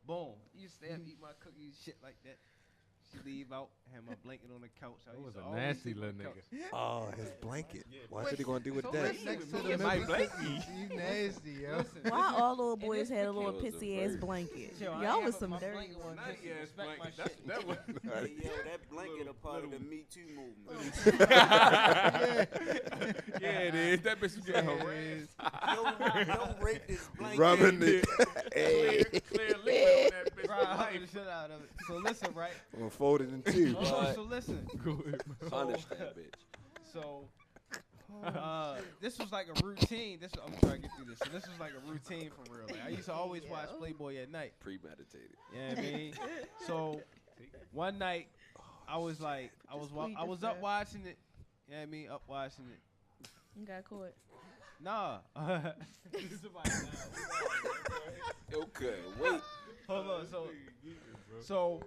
Boom. Used to have eat my cookies, shit like that. She leave out, have my blanket on the couch. I That was used to a always nasty sleep on little the nigga. couch. Oh, his blanket. What he gonna do with So that? listen, Next to me the and my middle. blanket. You nasty, yo. Listen, Why all little boys this had a the little kid was pissy the ass first. blanket? Yo, I Y'all ain't was have some my dirty blanket on ones. just to respect my shit. That was Hey, yo, that blanket a part of the Me Too movement. Yeah, it is. That bitch was getting harassed. Don't rape this blanket. Rubbing it. Hey. Clear liquid on that bitch. Right, I hope the shit out of it. So listen, right? Gonna fold it in two. So listen. Go ahead, man. punish that bitch. So this was like a routine. I'm trying to get through this. So this was like a routine for real. Like, I used to always watch Playboy at night. Premeditated. You know what I mean? So one night I was like, I was up watching it. You know what I mean? Up watching it. You got caught. Nah. Okay, wait. Hold on. So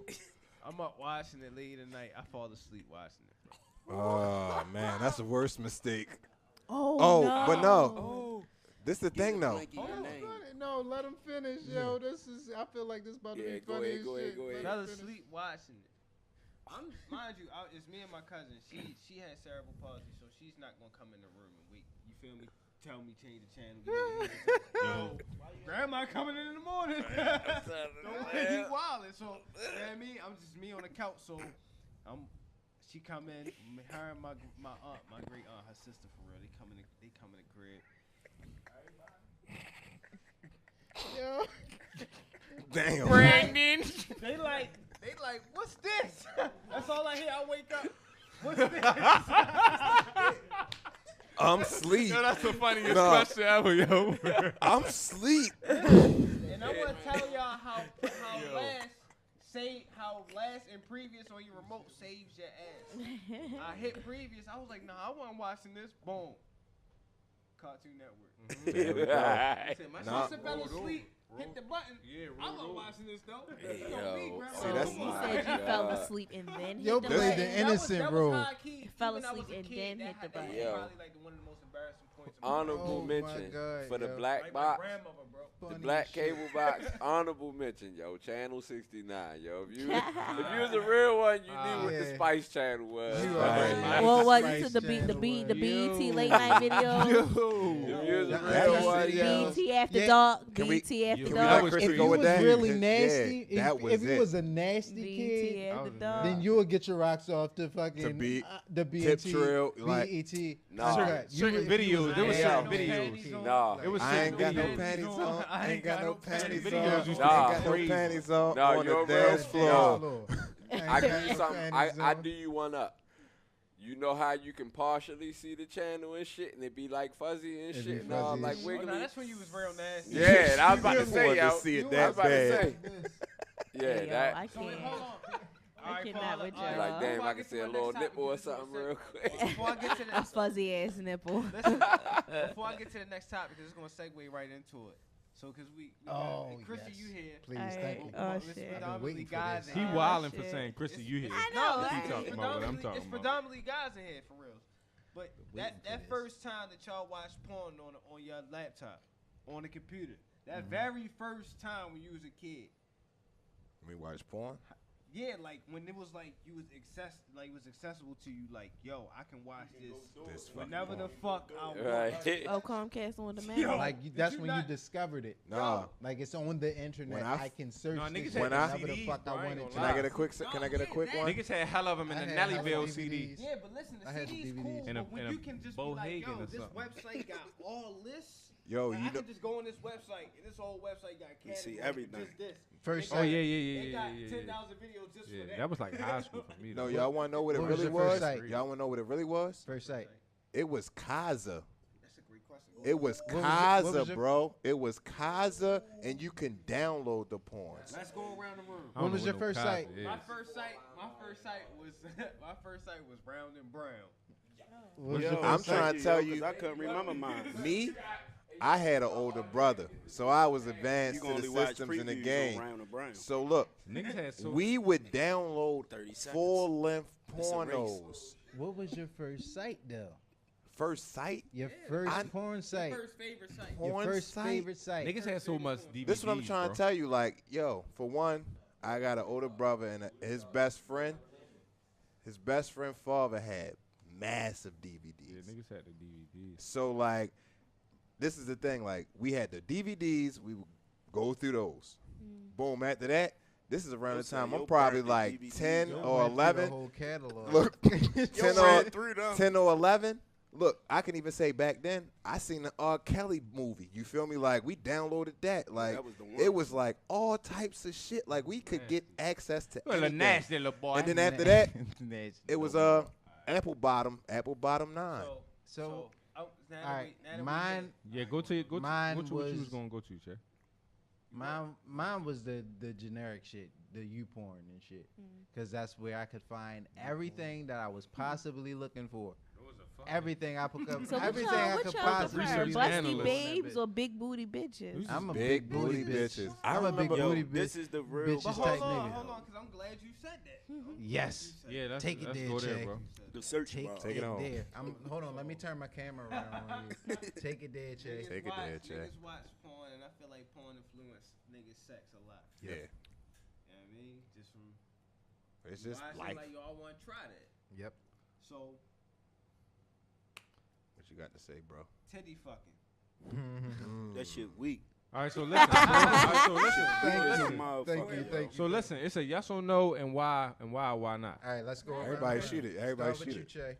I'm up watching it late at night. I fall asleep watching it, bro. Oh man, that's the worst mistake. Oh, no. But no. Oh. This the thing though. No, let him finish, yo. This is. I feel like this about to be Go funny ahead, as go ahead, shit. go ahead. Fell asleep watching it. Mind you, it's me and my cousin. She has cerebral palsy, so she's not gonna come in the room and wait. You feel me? Tell me change the channel. Yo, grandma coming in the morning. Don't keep wildin'. So, you know what I mean? I'm just me on the couch. So, she come in. Her and my aunt, my great aunt, her sister for real. They come in the crib. Yo. Damn. Brandon. They like, what's this? That's all I hear. I wake up. What's this? I'm sleep. Yo, that's the funniest No. question ever, yo. I'm sleep. And I want to tell y'all how last and previous on your remote saves your ass. I hit previous. I was like, nah, I wasn't watching this. Boom. Cartoon Network. There we go. I said, my Nah. sister fell asleep. Hit the button. Yeah, I wasn't watching this though. Hey, You know me, yo. grandma. See, that's he my said you fell God. asleep and then Yo, hit the played button. the innocent role. high-key. Fell Even when I was asleep a and kid, then that hit the that button. was Yo. probably like one of the most embarrassing points. of my life. Honorable Oh, mention my God, for the yo. black Like my box. grandmother, bro. The black cable box, honorable mention, yo. Channel 69, yo. If you was a real one, you knew what the Yeah. Spice Channel was. You Right. already Well, know was Spice it the Channel BET was. late night video? If you was a That- real that one, shit, yo. yo. BET After Yeah. Dark. Can we- BET After Can we Dark. let Chris Chris If go you with was that? really Yeah, nasty, that was if you it. was a nasty kid, BET After was Dark. then you would get your rocks off to fucking the BET, Trail, like- BET. Nah. Correct. Certain if you videos, was there was nasty. certain videos. Nah. It was I ain't got no videos. panties on. I ain't got no panties on. Videos used to Nah. Ain't got no crazy. panties on. Nah, On you're the a real dance floor. floor. I give you something. I do you one up. You know how you can partially see the channel and shit, and it be like fuzzy and It shit be and all fuzzy like as Oh, wiggly. no, that's when you was real nasty. Yeah, and I was about to You say, wanted to yo. see it I that was about to bad. say. Yeah, Hey, yo, that. I So wait, can't. hold on. All right, cannot Father, with all right, y'all. Like, damn, before I can get see to a my little next topic, nipple or this is something gonna real seg- quick. Before I get to A the fuzzy ass nipple. listen, before I get to the next topic, 'cause it's gonna segue right into it. So, cause we Chrissy, yes. you here? Please, All thank right. you. Oh, It's shit. I've been predominantly waiting for guys. this. He in here. wildin' for shit. saying, Chrissy, you here. I No, know. listen, He talking it's about what I'm predominantly, talking it's about. predominantly guys in here for real. But waiting for that this. first time that y'all watched porn on your laptop, on the computer, that Mm-hmm. very first time when you was a kid, We watch porn. yeah, like when it was like it was accessible to you, like yo, I can watch this whenever the fuck I want. Right. Oh, Comcast on demand. Yo. Like that's you when you not- discovered it. Nah. Like it's on the internet. When I can search No, this niggas shit had whenever the CDs, fuck bro, I I ain't wanted gonna to. Can I get a quick? No, Can I get a yeah, quick that- one? Niggas had hell of them in I the had Nelly hella Bill DVDs. CD. Yeah, but listen, the I had the CD is DVDs. cool. And a- But when and a you can just Bo be like, Hagen yo, or this something. website got all this. Yo, Like, you I know. can just go on this website, and this whole website got You see categories everything. Just this. First They Oh sight. yeah, got- yeah, They yeah, got yeah, yeah. 10,000 videos just Yeah, for that. that was like high school for me. No, though. y'all want to know what it What was really your first was? sight? Y'all want to know what it really was? First sight. It was Kaza. That's a great question. It was What was Kaza, your- bro. It was Kaza, and you can download the porns. Let's go around the room. I don't When was know your what first no sight? Kaiser is. My first sight was my first sight was Brown and Brown. What was Yo, your I'm first sight? trying to tell you- 'cause I couldn't remember mine. Me, I had an older brother, so I was You advanced can to the only watch systems in the previews game. on Round and Brown. So look, Niggas had so we would download 30 seconds. full-length It's a race. pornos. What was your first sight though? First sight, Your first I- porn sight. First favorite sight. Your porn first sight. favorite sight. niggas had so much DVDs. This is what I'm trying bro. to tell you. Like, yo, for one, I got an older brother, and his best friend father had massive Yeah, DVDs. niggas had the DVDs. So like, this is the thing. Like, we had the DVDs. We would go through those. Boom. After that, this is around the say time I'm your probably birthday like DVDs, 10 Yo or went through 11. The whole catalog. Look, Yo, 10 ran or through them. 10 or 11. Look, I can even say back then, I seen the R. Kelly movie. You feel me? Like, we downloaded that. Like, that was the one. it was like all types of shit. Like, we could get access to Well, a anything. nasty little boy. And then after that, Nasty it was little boy. Apple Bottom 9. So, now all that right, we- now that we mine. Yeah, go to Mine what you was was- gonna go to, Che? Mine was the generic shit, the YouPorn and shit, because that's where I could find everything that I was possibly looking for. Everything I put up, So everything I what could y'all possibly prefer, research busty analyst. babes or big booty bitches? I'm a Big booty bitches. I I'm a big remember- Yo, booty bitch. this is the real. bitches But type hold on, nigga. because I'm glad you said that. Yes. Yeah, let's Take it let's there, go there, Che. bro. The search Take, bar. Take it on. there. Hold on, let me turn my camera around on you. Take it there, Che. Take it there, Che. Niggas watch porn, and I feel like porn influence niggas' sex a lot. Yeah. You know what I mean? Just from It's just watching, life. like y'all want to try that. Yep. So, What you got to say, bro? titty fucking. That shit weak. All right, so listen. so listen. Thank you. So listen, it's a yes or no, and why not? All right, let's go. around Everybody the shoot room. it. Everybody Start with shoot you, it. Che.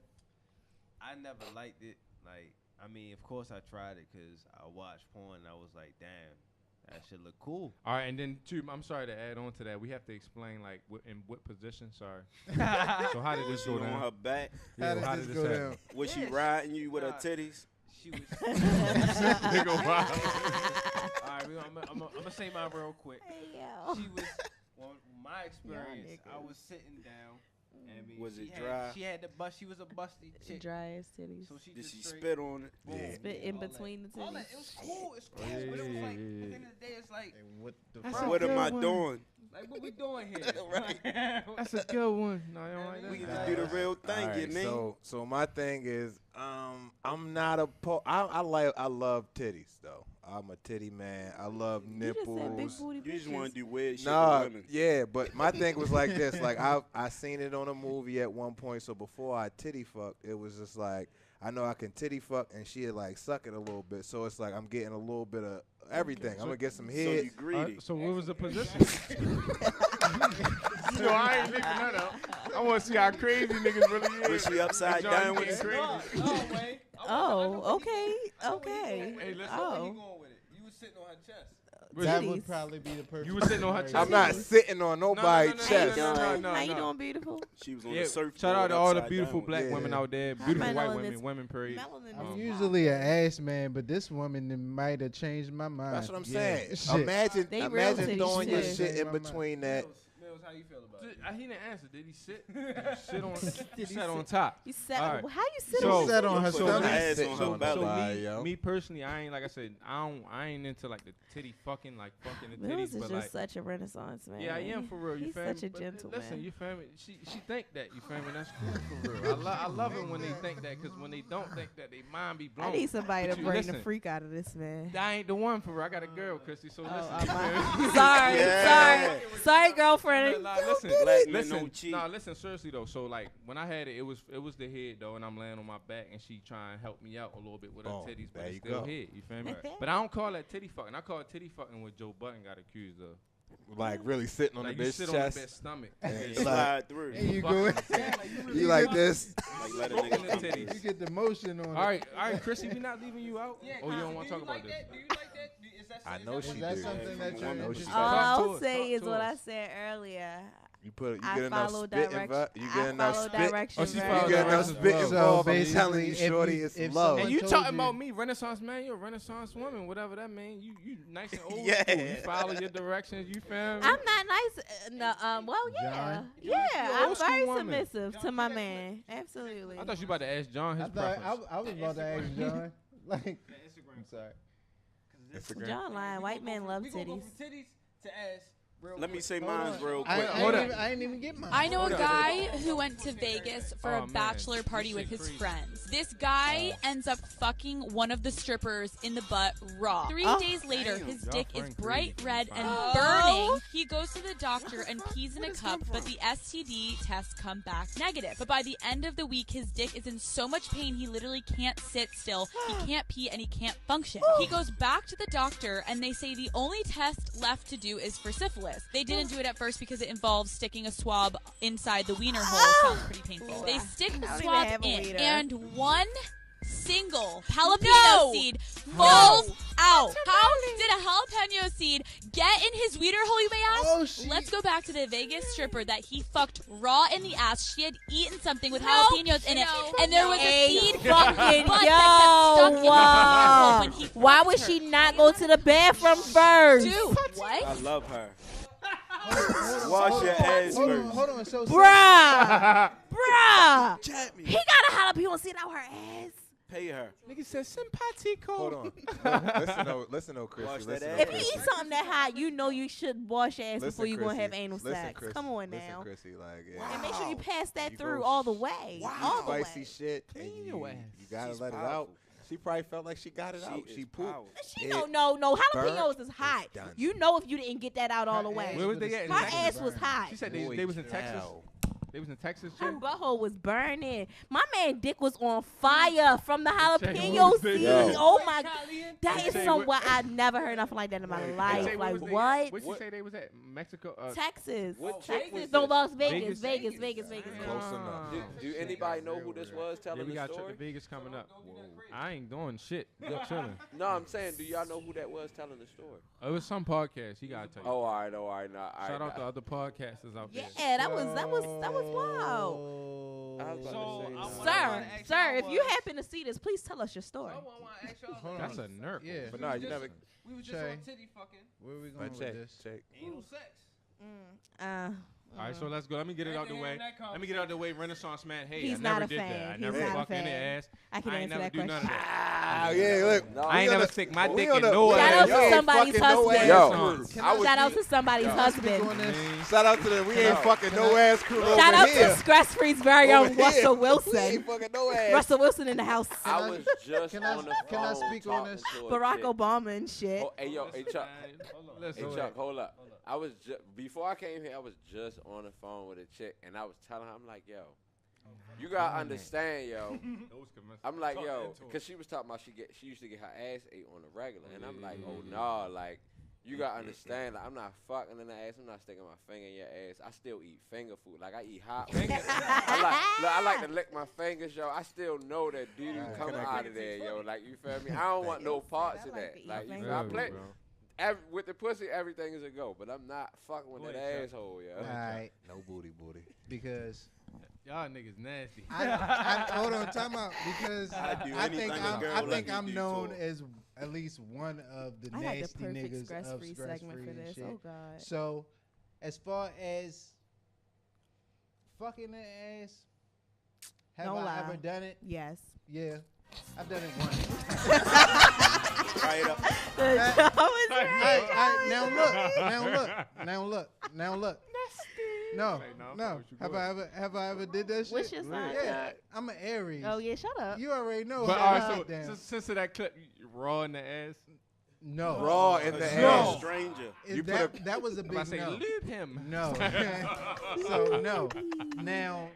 I never liked it. Like, I mean, of course I tried it because I watched porn and I was like, damn, that shit look cool. All right, and then two. I'm sorry to add on to that. We have to explain like in what position. Sorry. So how did this She go on down? her back. How did this go happen? down? Was she Yeah, riding you with her nah. titties? She was. Nigga, wow. All right, I'm gonna say mine real quick. Hey, yo. She was, well, my experience, I niggas. was sitting down. And I mean, Was she it had, dry? She had the bust. She was a busty chick. Dry ass titties. So she Did just she straight, spit on it? boom, Yeah. Spit in all that. between the All that. titties. It was cool. It's cool. Yeah, But it was yeah, like, yeah, at the yeah. end of the day, it's like, And what the That's fuck? a What am good I one. doing? like what we doing here? Right. That's a good one. No, you don't like that. We can just do the real thing, All you right, know? so my thing is, I'm not a I love titties though. I'm a titty man. I love You just said big nipples. booty You just bitches. want to do weird shit Nah, with women. yeah, but my thing was like this. Like I seen it on a movie at one point. So before I titty fucked, it was just like I know I can titty fuck and she'd like suck it a little bit. So it's like I'm getting a little bit of everything. I'm gonna get some So head. you greedy. So what was the position? So I ain't picking that up. I want to see how crazy niggas really is. Was she upside John, down you with getting it? crazy. No, Wayne. Oh, okay, okay. Hey, listen. Where Oh. you going with it? You was sitting on her chest. That Titties. would probably be the perfect. You was sitting on her scenario. I'm not sitting on nobody's no, chest. no, How no, you no, How you no. doing, beautiful? She was on Yeah, the surfboard. shout out to all the upside beautiful down. black Yeah. women out there, Hi, beautiful my white melanin women, is- women period. Melanin I'm is usually popping. an ass man, but this woman might have changed my mind. That's what I'm Yeah. saying. Shit. Imagine They real imagine titties throwing your too. shit in Changed my between that. Mills, how you feel about it. He didn't answer. Did he sit? Sit on. He sat on top. You sat. All right. How you sit So- on? Sat on her Put stomach. ass on her belly. Me personally, I ain't like I said. I ain't into like the titty fucking the Mills titties, is but just like. such a renaissance man. Yeah, I am for real. You He's feel such me? a But gentleman. listen, you feel me? She think that. You feel me? That's cool for real. I love it when they think that, because when they don't think that, they mind be blown. I need somebody But to you bring listen, the freak out of this man. I ain't the one for real. I got a girl, Chrissy. So listen. Oh, you feel me? sorry, Yeah. sorry, girlfriend. Nah, listen, Black men listen, don't cheat. nah, listen, seriously though. So like when I had it was the head though, and I'm laying on my back, and she trying to help me out a little bit with her Boom. titties, but There it's you still go. head. You feel me? But I don't call that titty fucking. I call it titty fucking what Joe Budden got accused of. Like really sitting on Like the you bitch's sit on the chest. bitch's stomach. And Like- slide through. And you go. You like this? Like let a Stroking nigga the come titties. through. You get the motion on All it. right, Chrissy, we not leaving you out. Yeah, Or you don't want to do talk like about this? that? Do you like that? Is that I is know that she Is that do. something that I you're know she interested do. All in? Talk I'll to us, say talk is to what us. I said earlier. You I get enough follow spit involved. direction. You I get enough follow spit. direction. Oh, she very follow You get enough directions. well. spit So involved. I'm basically, telling you, if shorty, you- it's if love. And someone you told talking you- about me, Renaissance man? You're a Renaissance woman, whatever that means. You nice and old Yeah. school. You follow your directions. You feel me? I'm not nice. No, well, yeah, John? yeah. You're I'm old school very woman. submissive to my man. Absolutely. I thought you about to ask John his I thought preference. I was about to ask John. Like, Instagram. I'm sorry. Instagram. John lying. White men love We gonna go titties. from titties to ass. Real Let me quick. say Hold mine's on. real I, quick. I, Hold ain't up. even, I ain't even get mine. I know a Hold on. guy who went to Vegas for Oh, a man. bachelor This party shit with his crazy. friends. This guy ends up fucking one of the strippers in the butt raw. 3 days later, Damn. his Y'all dick is friend bright crazy. red and Oh. burning. He goes to the doctor and pees in a cup, but the STD tests come back negative. But by the end of the week, his dick is in so much pain he literally can't sit still. He can't pee and he can't function. He goes back to the doctor and they say the only test left to do is for syphilis. They didn't do it at first because it involves sticking a swab inside the wiener hole. Sounds pretty painful. They stick the I don't even swab have a in wiener. and one single jalapeno seed falls out. How did a jalapeno seed get in his wiener hole, you may ask? Oh, shit. Let's go back to the Vegas stripper that he fucked raw in the ass. She had eaten something with jalapenos in it, and there was a seed from his butt that kept stuck in the wiener hole when he Why fucked would her. she not go to the bathroom first? Dude, what? I love her. Wash your ass Hold on, first. hold on. So, Bruh. Chat me. He got a jalapeno seed out her ass. Pay her. Nigga said simpatico. Hold on. Listen, though, Chrissy. Wash that Listen, ass. though, If you Chrissy. eat something that hot, you know you should wash your ass Listen, before you gonna have Chrissy. anal Listen, sex. Chrissy. Come on Listen, now. Chrissy, like, yeah. And make sure you pass that You through go all the way. All the spicy way. shit, and Clean you your ass. gotta She's let it powerful. out. She probably felt like she got it out. She She is pooped. powerful. She It no jalapenos is burnt, hot. it's done. You know if you didn't get that out all Her the way. ass Where was would've they at? In Her still Texas? ass was burned. hot. She said Boy, they was in Texas. cow. They was in Texas. Her Shit. butthole was burning. My man dick was on fire from the Check jalapeno it. seed. Yo. Oh my, that Hey, is say somewhere what- I've never heard nothing like that in my Hey, life. say, Like was they at? what? What'd she say they was at? Mexico. Texas. What chick was No, this? Las Vegas, Vegas? Vegas, Vegas, Vegas. Close Ah. enough. Do anybody know who this was Yeah, telling we the got a trip story? to Vegas coming up. I ain't doing shit. I'm chilling. No, I'm saying, do y'all know who that was telling the story? It was some podcast. He gotta tell you. Oh, all right, nah. Shout out to other podcasters out there. Yeah, that was wild. I was about So, to I say, wanna- Sir, ask sir, y'all if you was- happen to see this, please tell us your story. I want to ask y'all. Hold That's on. a nerf. Yeah. but no, you never. We was just Shay. on titty fucking Where are we going But with check, this? check. anal sex. All right, so let's go. Let me get it out the way. Let me get it out the way. Renaissance man. Hey, He's I never not a did fan. that. I He's never not a fucked in the fan. ass. I can I ain't answer never that do none question. of that. Ah, yeah, look. No, I ain't We never on stick my we dick on in the- no we Shout ass. out to Yo, somebody's fucking no husband. ass Yo. crew. I was Shout out just- to somebody's On husband. this? Shout out to them. We ain't fucking no ass crew over Shout out here. to ScressFree's very Over own here. Russell We Wilson. ain't fucking no ass. Russell Wilson in the house. I was just can I- on the phone can I speak on talking this? to a Barack chick. Obama and shit. Oh, hey, yo, hey, Chuck. Listen, Hey, Chuck, hold up. I was before I came here, I was just on the phone with a chick, and I was telling her, I'm like, yo, you gotta understand, yo. I'm like, yo, because she was talking about she used to get her ass ate on the regular, and I'm like, oh no, like you gotta understand, like, I'm not fucking in the ass, I'm not sticking my finger in your ass. I still eat finger food, like I eat hot wings. I like to lick my fingers, yo. I still know that doo come out of there, yo. Like you feel me? I don't want no parts of that. Like you feel, I play. With the pussy, everything is a go, but I'm not fucking with that asshole, yo. All right, No booty. because y'all niggas nasty. hold on, time out. Because I'd do I anything think a girl let me I'm do known to her. as at least one of the I had the nasty perfect niggas of ScressFree segment ScressFree for and this. shit. Oh God. So as far as fucking the ass, have Don't I lie. ever done it? Yes. Yeah, I've done it once. Right up. Now look. No. Have I ever did that shit? What's your sign? Yeah, I'm an Aries. Oh yeah, shut up. You already know. But how all I right, get down. so since of that clip, raw in the ass. No. Raw in the No. ass. Stranger. You That was a If I big say no. lube him. No. So no. Now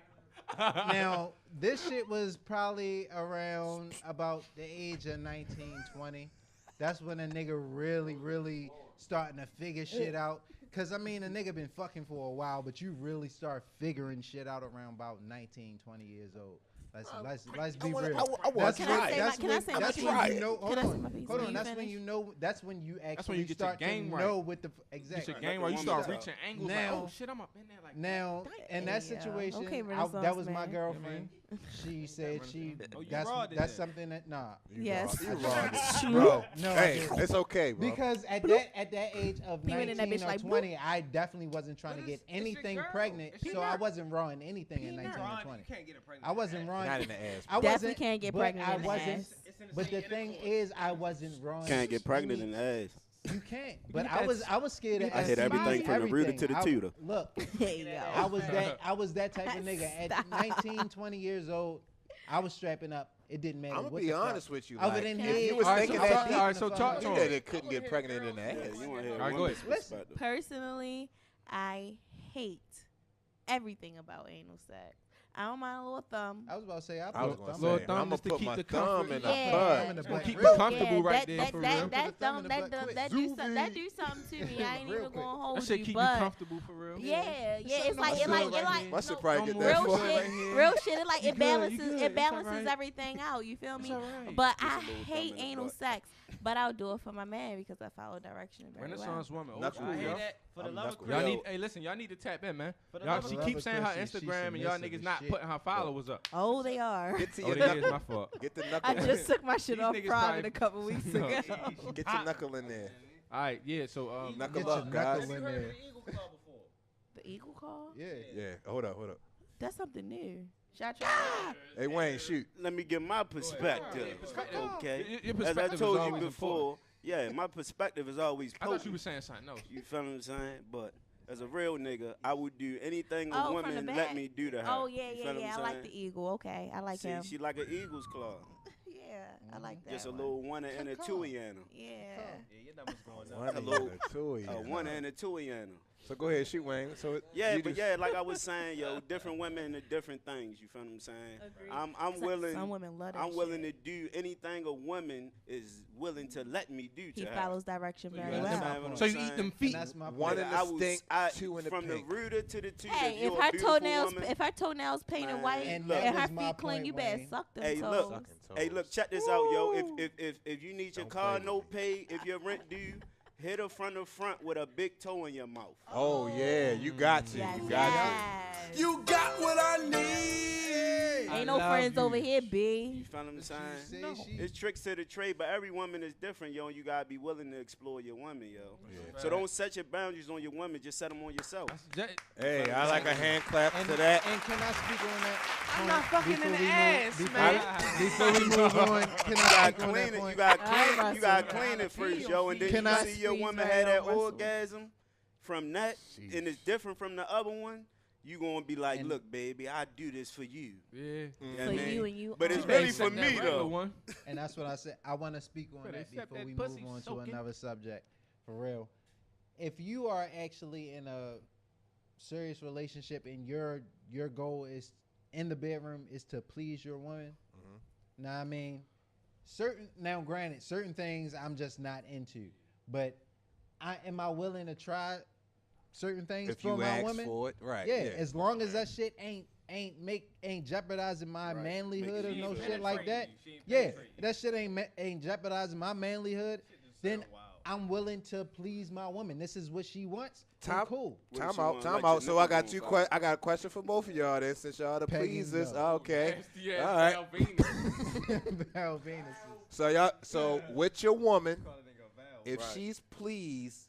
this shit was probably around about the age of 19, 20. That's when a nigga really starting to figure shit out. Cause I mean a nigga been fucking for a while, but you really start figuring shit out around about 19, 20 years old. Let's be real. That's Can I say my when piece? you know. Can I say my piece? Hold Will on. you That's when finish? you know. That's when you actually get your start game to right. know with the Get exactly. your game right. You Let the start woman reaching angles Now- like, oh shit, I'm up in there like Now, in that Hey, situation, okay, that Renaissance was my man. girlfriend. She said she. Oh, you That's raw did that's that. something that nah. Yes. You raw. Shoot. Bro, No, I hey, didn't. it's okay, bro. Because at that age of He went in 19 that bitch or like, 20, I definitely wasn't trying to But get it's your anything girl. pregnant, It's your so I girl. wasn't raw in anything in 19 or Ron, 20. you can't get her pregnant. I wasn't raw. Not in the ass. I Definitely wasn't, can't get but pregnant I in the wasn't. ass. But the thing is, I wasn't raw. Can't get pregnant in the ass. You can't. But I was scared of I hit STDs, everything from the rooter to the everything. tutor. Look, Hey, yo. I was that type of nigga. At Stop. 19, 20 years old, I was strapping up. It didn't matter. I'm gonna what be the fuck. honest with you. Other Like, than if head, you was All right, thinking so that talk- deep, all right, so talk to you him. that it couldn't get pregnant in the Yeah, ass. you want to hear All right, a go woman's ahead. perspective. Personally, I hate everything about anal sex. I don't mind a little thumb. I was about to say, I was put gonna thumb Little say, in. thumb I'm gonna just to put keep my the thumb comfort. in the Yeah. butt. in the Gonna butt. keep Real you comfortable right there for real. Put the thumb in the butt quick. that do something to me. I ain't Real even quick. gonna That hold shit you, keep you but comfortable for real. yeah, it's something like about it good right like here. My shit no, probably get more that real far. shit shit, right here. real shit. It like You it good, balances, you good. it It's all balances right. everything out. You feel me? It's all right. But Just a I little hate thumb in the anal butt. sex. But I'll do it for my man because I follow direction very well. Renaissance woman. old Knuckle, school, I hear yo. that. For the I'm love of knuckle. Y'all Chris. need, hey, listen, y'all need to tap in, man. For the Y'all, love of she Chris. keeps saying her Love of Chris, she Instagram, and y'all submissive niggas as not shit. putting her followers up. Oh, they are. Get to Oh, your that is knuckle. my fault. Get the I knuckle. in. just took my shit These off niggas private probably- a couple weeks No. ago. Get your knuckle in there. All right, yeah. So Knuckle Get up, your guys. knuckle Have you in heard of there. the Eagle Claw before? The eagle call? Yeah. Yeah. Hold up. That's something new. Should I try it? Hey, Wayne, shoot. Let me get my perspective. Okay. Your As I perspective is told you always before, yeah, my perspective is always I thought you potent. were saying something else. You feel what I'm saying? But as a real nigga, I would do anything a Oh, from the woman back? let me do to her. Oh, yeah, You yeah, feel what yeah. I'm I like saying? the eagle. Okay. I like See, him. she like an eagle's claw. Yeah, I like that. Just a one. little one and a two in them. Yeah. Yeah, your number's going up. One A little- and a two, yeah. A one and a two in them. So go ahead, shoot, Wayne. So Yeah, you but just- yeah, like I was saying, yo, different women and different things. You feel what I'm saying? Agreed. I'm willing. Some women love that I'm willing shit. to do anything a woman is willing to let me do to He her. follows direction You very understand well. what I'm So you saying? eat them And feet. that's my One point. in the stink, two in the from pink. the rooter to the tutor. Hey, you're if a her beautiful toenails, woman. if her toenails painted Man, white And and, look. that her was my feet clean, point, you better Wayne. suck them Hey, toes. look. Sucking Hey, toes. look, check this out, yo. If you need your Don't car play no with pay, if your rent due, hit her from the front with a big toe in your mouth. Oh yeah, you got to. Yes, You got yes. You got what I need. Ain't no friends over here, You B. feel what I'm saying? Say No. she- It's tricks to the trade, but every woman is different, yo. And you gotta be willing to explore your woman, yo. Yeah. So don't set your boundaries on your woman. Just set them on yourself. to. Hey, I like a hand clap to that. And can I speak on that? I'm not fucking in the ass, before, man. Before we move on, can You I gotta speak on clean that it. point? You gotta I clean. You gotta wrestle. clean it first, yo. And then Can you I see your squeeze woman right had that on wrestle? orgasm from that, and it's different from the other one. You gonna be like, And- look, baby, I do this for you. Yeah. You know For what I mean? you and you. But it's only. really for me, though. One. And that's what I said. I want to speak on Better that accept before that we pussy move on to soaking. another subject. For real. If you are actually in a serious relationship and your goal is in the bedroom is to please your woman, now I mean, granted, certain things I'm just not into, but am I willing to try certain things If for you my ask woman? for it, right? Yeah, as long as that shit ain't jeopardizing my Right. manlyhood Make or it no easy. shit like that. Yeah, that shit ain't jeopardizing my manlyhood. Then I'm willing to please my woman. This is what she wants. then cool. What Time she out, wanna time let out. your So I nigga got know two about? I got a question for both of y'all then, since y'all the Pegging pleasers. go. Okay. Yeah, All right. Val Venus. So with your woman, if Right. she's pleased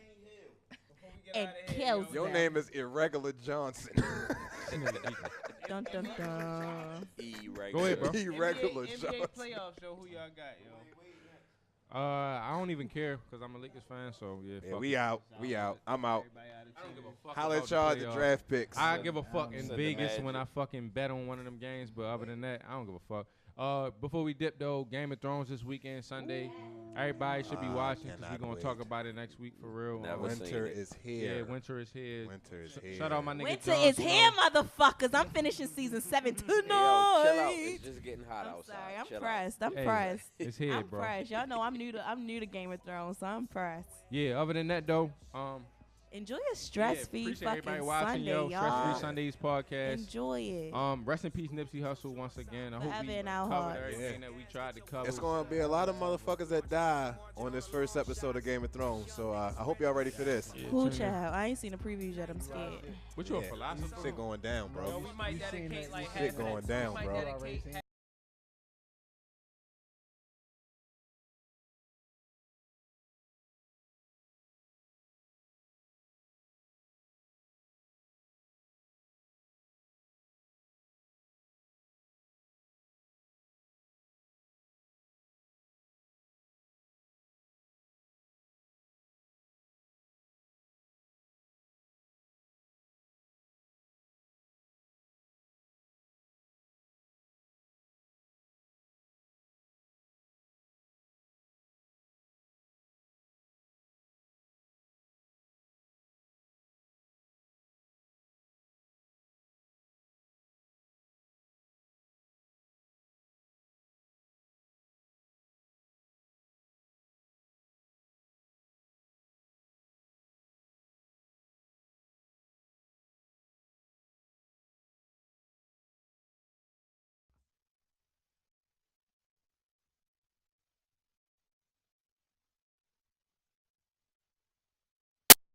ain't healed. Before we and kills Your them. name is Irregular Johnson. Dun, dun, dun. Irregular. Go ahead, bro. Irregular NBA Johnson. playoff show. Who y'all got, yo? I don't even care because I'm a Lakers fan, so yeah. Yeah, fuck we it. out. We out. I'm out. Everybody out of I don't give team. a fuck Holla about at y'all at the the playoffs. draft picks. I give a fuck in Send the Vegas Magic. when I fucking bet on one of them games, but other than that, I don't give a fuck. Before we dip though, Game of Thrones this weekend, Sunday. Everybody should be watching because we're cannot gonna wait. talk about it next week for real. Never Winter seen it. is Yeah, here. winter is here. Winter is here. Shout out my nigga Winter John is Snow. here, motherfuckers. I'm finishing season 7 Hey, yo, chill out. tonight. It's just getting hot I'm outside. sorry. I'm Chill out. pressed. I'm Hey, pressed. It's here, I'm bro. pressed. Y'all know I'm new to Game of Thrones, so I'm pressed. Yeah. Other than that though, Enjoy your stress-free appreciate fucking everybody watching, Sunday, yo. y'all. ScressFree Sundays Podcast. Enjoy it. Rest in peace, Nipsey Hussle. Once again, I hope Forever we in our covered hearts. everything that we tried to cover. It's going to be a lot of motherfuckers that die on this first episode of Game of Thrones. So I hope y'all ready for this. Yeah, Cool tune in. child. I ain't seen the previews yet. I'm scared. What you a Yeah. philosopher? Shit going down, Yo, bro. we might dedicate like Shit going down, we might bro. dedicate